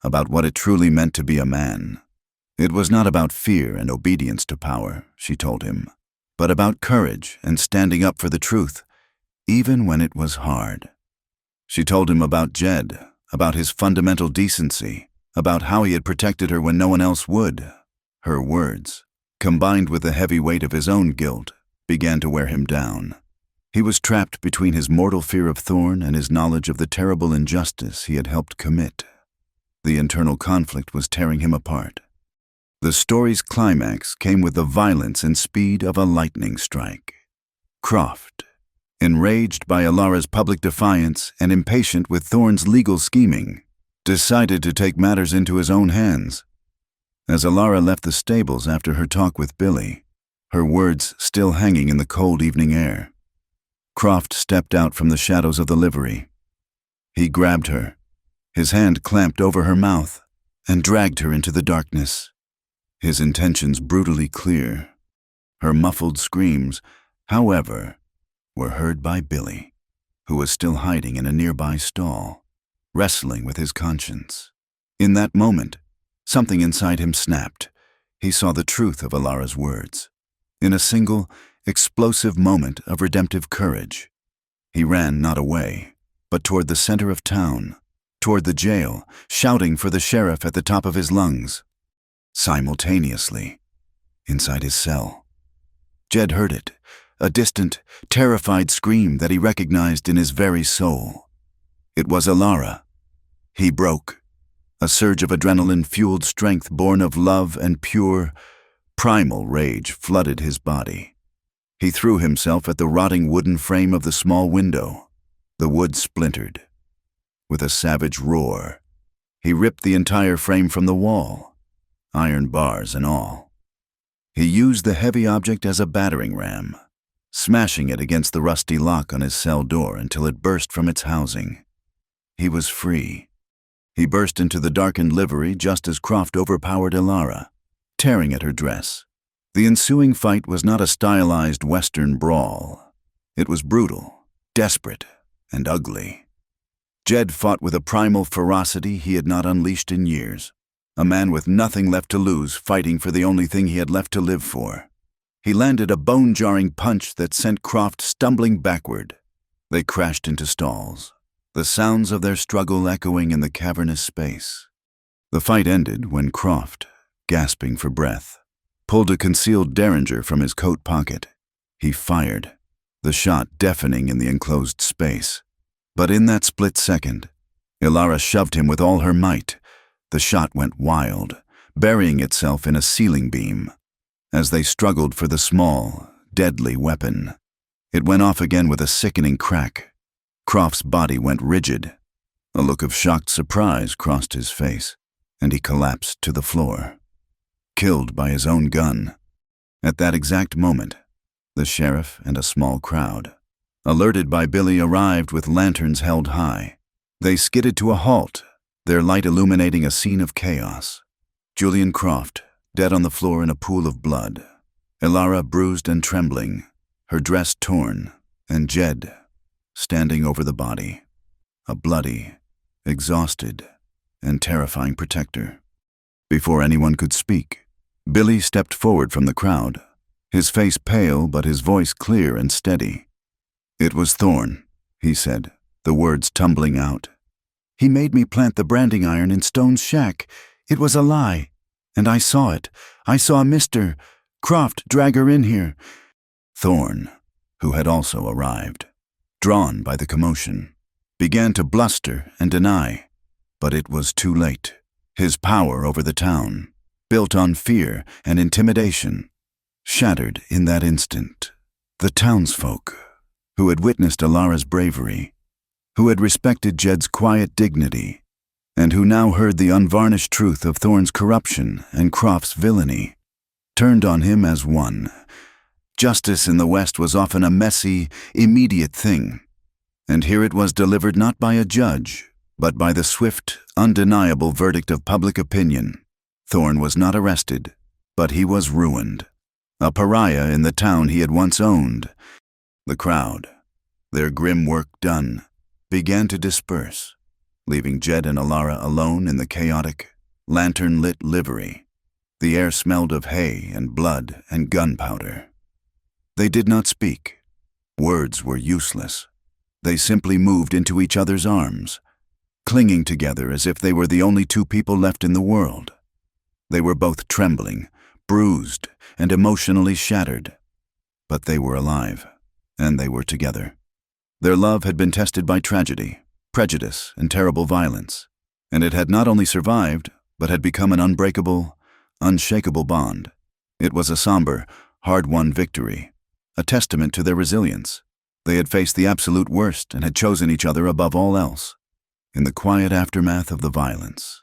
about what it truly meant to be a man. It was not about fear and obedience to power, she told him, but about courage and standing up for the truth, even when it was hard. She told him about Jed, about his fundamental decency, about how he had protected her when no one else would. Her words, combined with the heavy weight of his own guilt, began to wear him down. He was trapped between his mortal fear of Thorne and his knowledge of the terrible injustice he had helped commit. The internal conflict was tearing him apart. The story's climax came with the violence and speed of a lightning strike. Croft, enraged by Ilara's public defiance and impatient with Thorne's legal scheming, decided to take matters into his own hands. As Ilara left the stables after her talk with Billy, her words still hanging in the cold evening air, Croft stepped out from the shadows of the livery. He grabbed her, his hand clamped over her mouth, and dragged her into the darkness. His intentions brutally clear. Her muffled screams, however, were heard by Billy, who was still hiding in a nearby stall, wrestling with his conscience. In that moment, something inside him snapped. He saw the truth of Ilara's words. In a single, explosive moment of redemptive courage, he ran not away, but toward the center of town, toward the jail, shouting for the sheriff at the top of his lungs. Simultaneously, inside his cell, Jed heard it, a distant, terrified scream that he recognized in his very soul. It was Ilara. He broke. A surge of adrenaline-fueled strength born of love and pure, primal rage flooded his body. He threw himself at the rotting wooden frame of the small window. The wood splintered. With a savage roar, he ripped the entire frame from the wall, iron bars and all. He used the heavy object as a battering ram, smashing it against the rusty lock on his cell door until it burst from its housing. He was free. He burst into the darkened livery just as Croft overpowered Ilara, tearing at her dress. The ensuing fight was not a stylized Western brawl. It was brutal, desperate, and ugly. Jed fought with a primal ferocity he had not unleashed in years, a man with nothing left to lose fighting for the only thing he had left to live for. He landed a bone-jarring punch that sent Croft stumbling backward. They crashed into stalls, the sounds of their struggle echoing in the cavernous space. The fight ended when Croft, gasping for breath, pulled a concealed derringer from his coat pocket. He fired, the shot deafening in the enclosed space. But in that split second, Ilara shoved him with all her might. The shot went wild, burying itself in a ceiling beam. As they struggled for the small, deadly weapon, it went off again with a sickening crack. Croft's body went rigid. A look of shocked surprise crossed his face, and he collapsed to the floor, killed by his own gun. At that exact moment, the sheriff and a small crowd, alerted by Billy, arrived with lanterns held high. They skidded to a halt, their light illuminating a scene of chaos. Julian Croft, dead on the floor in a pool of blood. Ilara bruised and trembling, her dress torn, and Jed standing over the body, a bloody, exhausted, and terrifying protector. Before anyone could speak, Billy stepped forward from the crowd, his face pale but his voice clear and steady. "It was Thorne," he said, the words tumbling out. "He made me plant the branding iron in Stone's shack. It was a lie. And I saw it. I saw Mr. Croft drag her in here." Thorne, who had also arrived, drawn by the commotion, began to bluster and deny. But it was too late. His power over the town, built on fear and intimidation, shattered in that instant. The townsfolk, who had witnessed Alara's bravery, who had respected Jed's quiet dignity, and who now heard the unvarnished truth of Thorne's corruption and Croft's villainy, turned on him as one. Justice in the West was often a messy, immediate thing, and here it was delivered not by a judge, but by the swift, undeniable verdict of public opinion. Thorne was not arrested, but he was ruined. A pariah in the town he had once owned. The crowd, their grim work done, began to disperse, leaving Jed and Alara alone in the chaotic, lantern-lit livery. The air smelled of hay and blood and gunpowder. They did not speak. Words were useless. They simply moved into each other's arms, clinging together as if they were the only two people left in the world. They were both trembling, bruised, and emotionally shattered. But they were alive, and they were together. Their love had been tested by tragedy, prejudice, and terrible violence, and it had not only survived, but had become an unbreakable, unshakable bond. It was a somber, hard-won victory, a testament to their resilience. They had faced the absolute worst and had chosen each other above all else. In the quiet aftermath of the violence,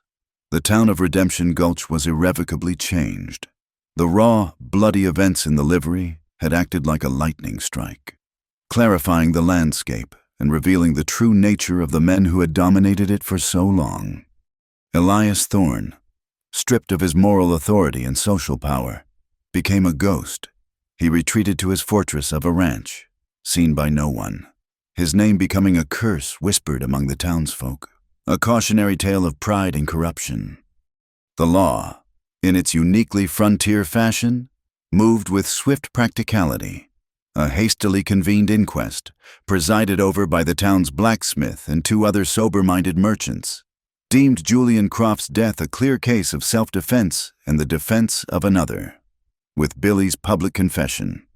the town of Redemption Gulch was irrevocably changed. The raw, bloody events in the livery had acted like a lightning strike, clarifying the landscape and revealing the true nature of the men who had dominated it for so long. Elias Thorne, stripped of his moral authority and social power, became a ghost. He retreated to his fortress of a ranch, seen by no one, his name becoming a curse whispered among the townsfolk, a cautionary tale of pride and corruption. The law, in its uniquely frontier fashion, moved with swift practicality. A hastily convened inquest, presided over by the town's blacksmith and two other sober-minded merchants, deemed Julian Croft's death a clear case of self-defense and the defense of another. With Billy's public confession,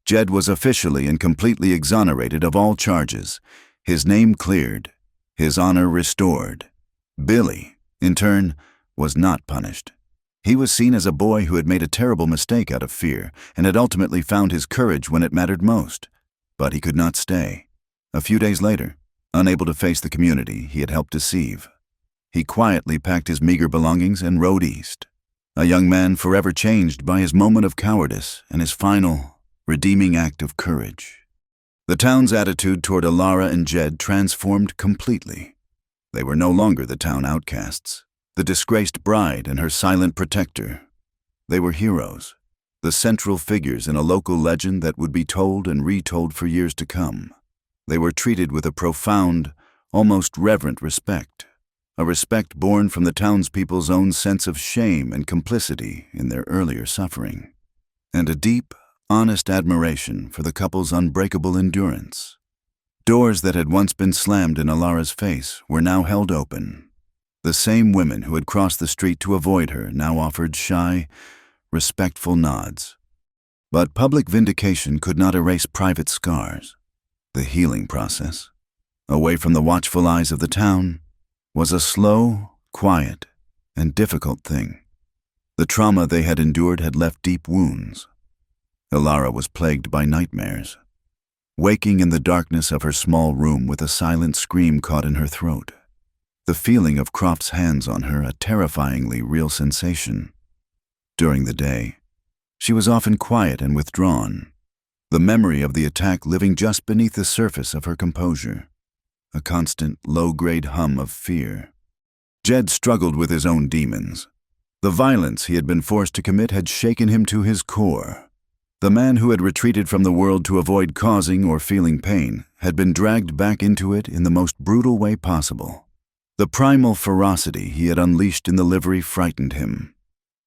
Jed was officially and completely exonerated of all charges, his name cleared, his honor restored. Billy, in turn, was not punished. He was seen as a boy who had made a terrible mistake out of fear and had ultimately found his courage when it mattered most. But he could not stay. A few days later, unable to face the community he had helped deceive, he quietly packed his meager belongings and rode east, a young man forever changed by his moment of cowardice and his final, redeeming act of courage. The town's attitude toward Alara and Jed transformed completely. They were no longer the town outcasts, the disgraced bride and her silent protector. They were heroes, the central figures in a local legend that would be told and retold for years to come. They were treated with a profound, almost reverent respect, a respect born from the townspeople's own sense of shame and complicity in their earlier suffering, and a deep, honest admiration for the couple's unbreakable endurance. Doors that had once been slammed in Alara's face were now held open. The same women who had crossed the street to avoid her now offered shy, respectful nods. But public vindication could not erase private scars. The healing process, away from the watchful eyes of the town, was a slow, quiet, and difficult thing. The trauma they had endured had left deep wounds. Alara was plagued by nightmares, waking in the darkness of her small room with a silent scream caught in her throat. The feeling of Croft's hands on her a terrifyingly real sensation. During the day, she was often quiet and withdrawn, the memory of the attack living just beneath the surface of her composure, a constant, low-grade hum of fear. Jed struggled with his own demons. The violence he had been forced to commit had shaken him to his core. The man who had retreated from the world to avoid causing or feeling pain had been dragged back into it in the most brutal way possible. The primal ferocity he had unleashed in the livery frightened him.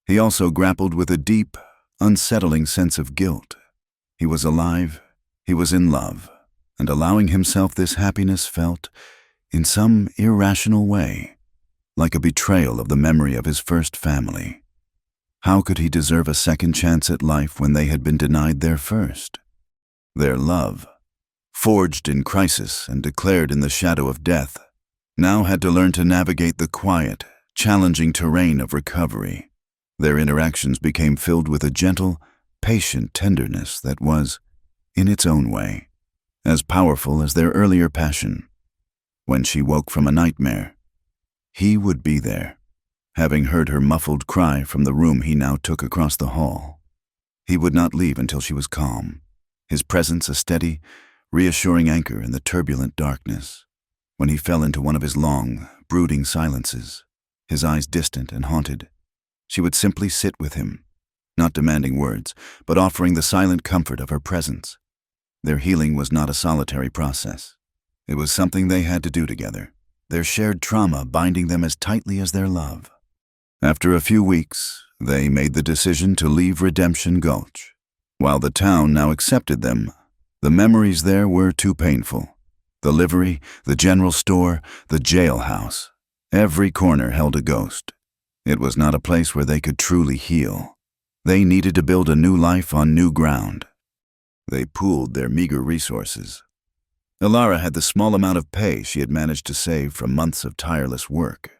He also grappled with a deep, unsettling sense of guilt. He was alive, he was in love, and allowing himself this happiness felt, in some irrational way, like a betrayal of the memory of his first family. How could he deserve a second chance at life when they had been denied their first? Their love, forged in crisis and declared in the shadow of death, now had to learn to navigate the quiet, challenging terrain of recovery. Their interactions became filled with a gentle, patient tenderness that was, in its own way, as powerful as their earlier passion. When she woke from a nightmare, he would be there, having heard her muffled cry from the room he now took across the hall. He would not leave until she was calm, his presence a steady, reassuring anchor in the turbulent darkness. When he fell into one of his long, brooding silences, his eyes distant and haunted, she would simply sit with him, not demanding words, but offering the silent comfort of her presence. Their healing was not a solitary process. It was something they had to do together, their shared trauma binding them as tightly as their love. After a few weeks, they made the decision to leave Redemption Gulch. While the town now accepted them, the memories there were too painful. The livery, the general store, the jailhouse. Every corner held a ghost. It was not a place where they could truly heal. They needed to build a new life on new ground. They pooled their meager resources. Ilara had the small amount of pay she had managed to save from months of tireless work.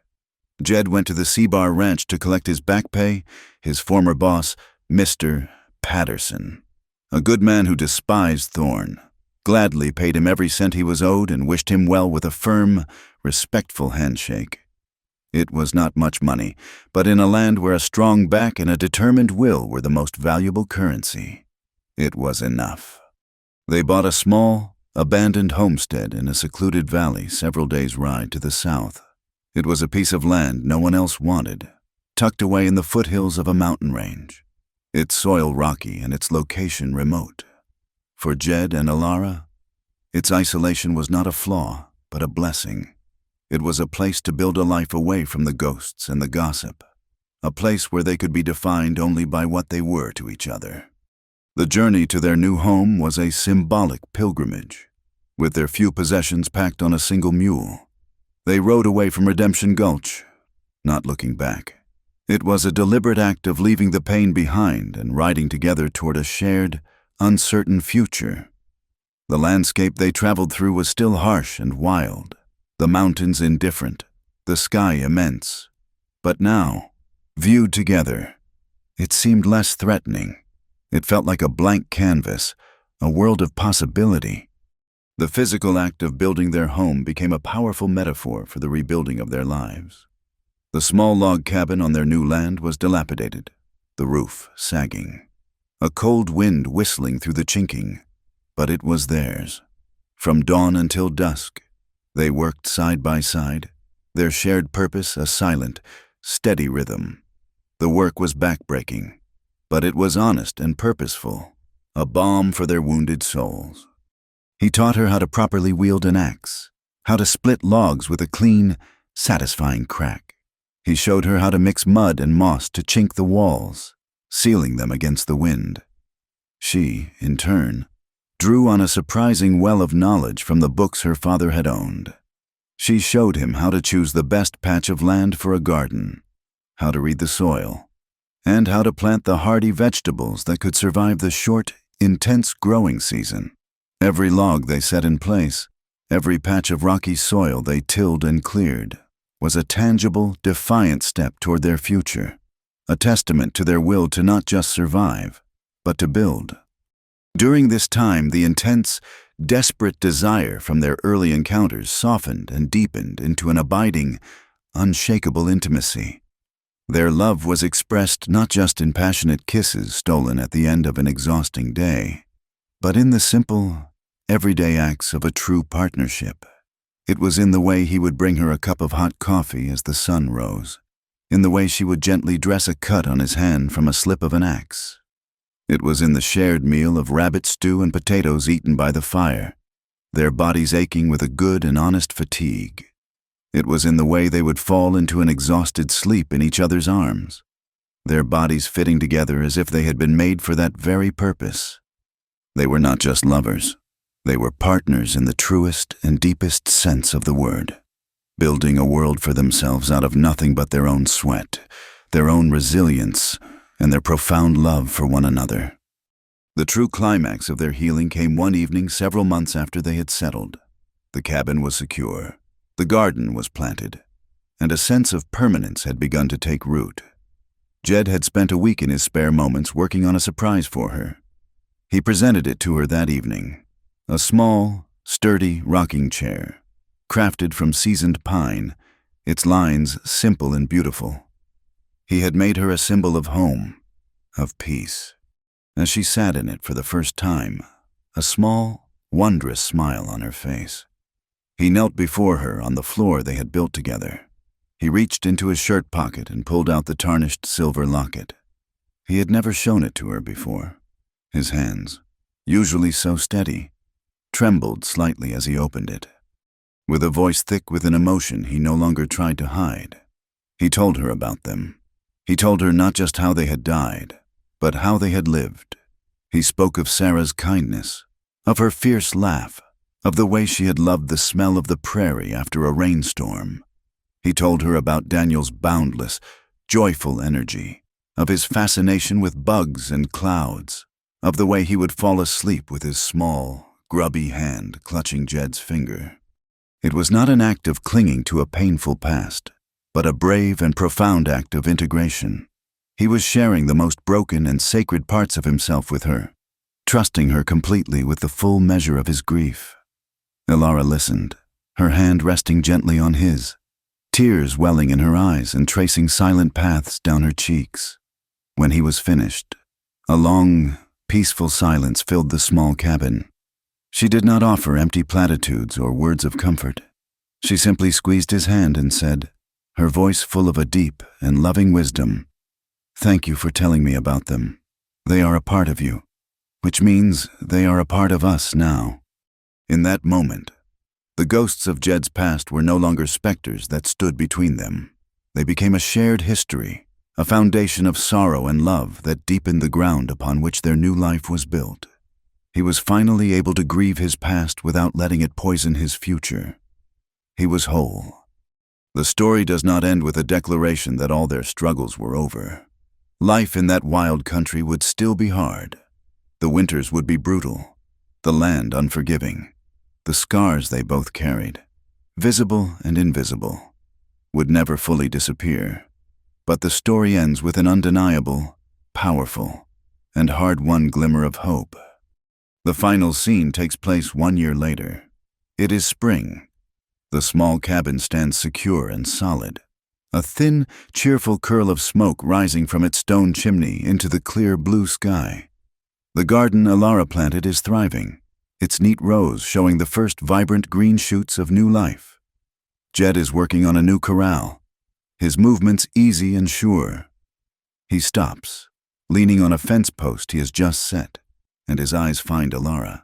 Jed went to the Seabar Ranch to collect his back pay, his former boss, Mr. Patterson, a good man who despised Thorne, gladly paid him every cent he was owed and wished him well with a firm, respectful handshake. It was not much money, but in a land where a strong back and a determined will were the most valuable currency, it was enough. They bought a small, abandoned homestead in a secluded valley several days' ride to the south. It was a piece of land no one else wanted, tucked away in the foothills of a mountain range, its soil rocky and its location remote. For Jed and Ilara, its isolation was not a flaw, but a blessing. It was a place to build a life away from the ghosts and the gossip, a place where they could be defined only by what they were to each other. The journey to their new home was a symbolic pilgrimage. With their few possessions packed on a single mule, they rode away from Redemption Gulch, not looking back. It was a deliberate act of leaving the pain behind and riding together toward a shared, uncertain future. The landscape they traveled through was still harsh and wild, the mountains indifferent, the sky immense. But now, viewed together, it seemed less threatening. It felt like a blank canvas, a world of possibility. The physical act of building their home became a powerful metaphor for the rebuilding of their lives. The small log cabin on their new land was dilapidated, the roof sagging, a cold wind whistling through the chinking, but it was theirs. From dawn until dusk, they worked side by side, their shared purpose a silent, steady rhythm. The work was backbreaking, but it was honest and purposeful, a balm for their wounded souls. He taught her how to properly wield an axe, how to split logs with a clean, satisfying crack. He showed her how to mix mud and moss to chink the walls, sealing them against the wind. She, in turn, drew on a surprising well of knowledge from the books her father had owned. She showed him how to choose the best patch of land for a garden, how to read the soil, and how to plant the hardy vegetables that could survive the short, intense growing season. Every log they set in place, every patch of rocky soil they tilled and cleared, was a tangible, defiant step toward their future, a testament to their will to not just survive, but to build. During this time, the intense, desperate desire from their early encounters softened and deepened into an abiding, unshakable intimacy. Their love was expressed not just in passionate kisses stolen at the end of an exhausting day, but in the simple, everyday acts of a true partnership. It was in the way he would bring her a cup of hot coffee as the sun rose, in the way she would gently dress a cut on his hand from a slip of an axe. It was in the shared meal of rabbit stew and potatoes eaten by the fire, their bodies aching with a good and honest fatigue. It was in the way they would fall into an exhausted sleep in each other's arms, their bodies fitting together as if they had been made for that very purpose. They were not just lovers. They were partners in the truest and deepest sense of the word, building a world for themselves out of nothing but their own sweat, their own resilience, and their profound love for one another. The true climax of their healing came one evening several months after they had settled. The cabin was secure, the garden was planted, and a sense of permanence had begun to take root. Jed had spent a week in his spare moments working on a surprise for her. He presented it to her that evening, a small, sturdy rocking chair, crafted from seasoned pine, its lines simple and beautiful. He had made her a symbol of home, of peace. As she sat in it for the first time, a small, wondrous smile on her face. He knelt before her on the floor they had built together. He reached into his shirt pocket and pulled out the tarnished silver locket. He had never shown it to her before. His hands, usually so steady, trembled slightly as he opened it. With a voice thick with an emotion he no longer tried to hide, he told her about them. He told her not just how they had died, but how they had lived. He spoke of Sarah's kindness, of her fierce laugh, of the way she had loved the smell of the prairie after a rainstorm. He told her about Daniel's boundless, joyful energy, of his fascination with bugs and clouds, of the way he would fall asleep with his small, grubby hand clutching Jed's finger. It was not an act of clinging to a painful past, but a brave and profound act of integration. He was sharing the most broken and sacred parts of himself with her, trusting her completely with the full measure of his grief. Elara listened, her hand resting gently on his, tears welling in her eyes and tracing silent paths down her cheeks. When he was finished, a long, peaceful silence filled the small cabin. She did not offer empty platitudes or words of comfort. She simply squeezed his hand and said, her voice full of a deep and loving wisdom, "Thank you for telling me about them. They are a part of you, which means they are a part of us now." In that moment, the ghosts of Jed's past were no longer specters that stood between them. They became a shared history, a foundation of sorrow and love that deepened the ground upon which their new life was built. He was finally able to grieve his past without letting it poison his future. He was whole. The story does not end with a declaration that all their struggles were over. Life in that wild country would still be hard. The winters would be brutal, the land unforgiving. The scars they both carried, visible and invisible, would never fully disappear. But the story ends with an undeniable, powerful, and hard-won glimmer of hope. The final scene takes place 1 year later. It is spring. The small cabin stands secure and solid, a thin, cheerful curl of smoke rising from its stone chimney into the clear blue sky. The garden Elara planted is thriving, its neat rows showing the first vibrant green shoots of new life. Jed is working on a new corral, his movements easy and sure. He stops, leaning on a fence post he has just set, and his eyes find Elara.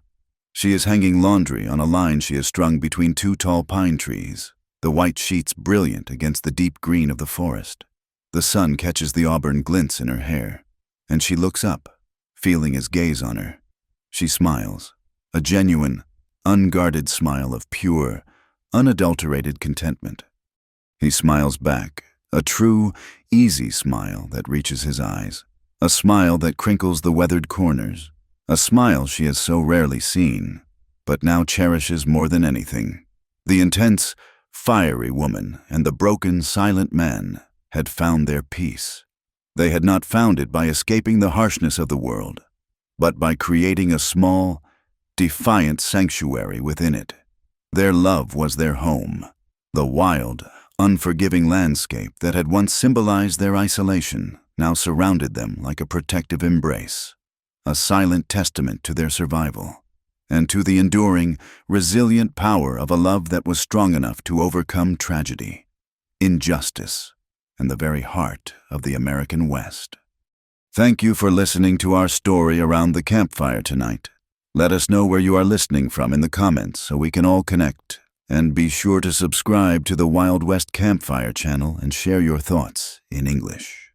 She is hanging laundry on a line she has strung between 2 tall pine trees, the white sheets brilliant against the deep green of the forest. The sun catches the auburn glints in her hair, and she looks up, feeling his gaze on her. She smiles, a genuine, unguarded smile of pure, unadulterated contentment. He smiles back, a true, easy smile that reaches his eyes, a smile that crinkles the weathered corners, a smile she has so rarely seen, but now cherishes more than anything. The intense, fiery woman and the broken, silent man had found their peace. They had not found it by escaping the harshness of the world, but by creating a small, defiant sanctuary within it. Their love was their home, the wild, unforgiving landscape that had once symbolized their isolation now surrounded them like a protective embrace, a silent testament to their survival, and to the enduring, resilient power of a love that was strong enough to overcome tragedy, injustice, and the very heart of the American West. Thank you for listening to our story around the campfire tonight. Let us know where you are listening from in the comments so we can all connect. And be sure to subscribe to the Wild West Campfire channel and share your thoughts in English.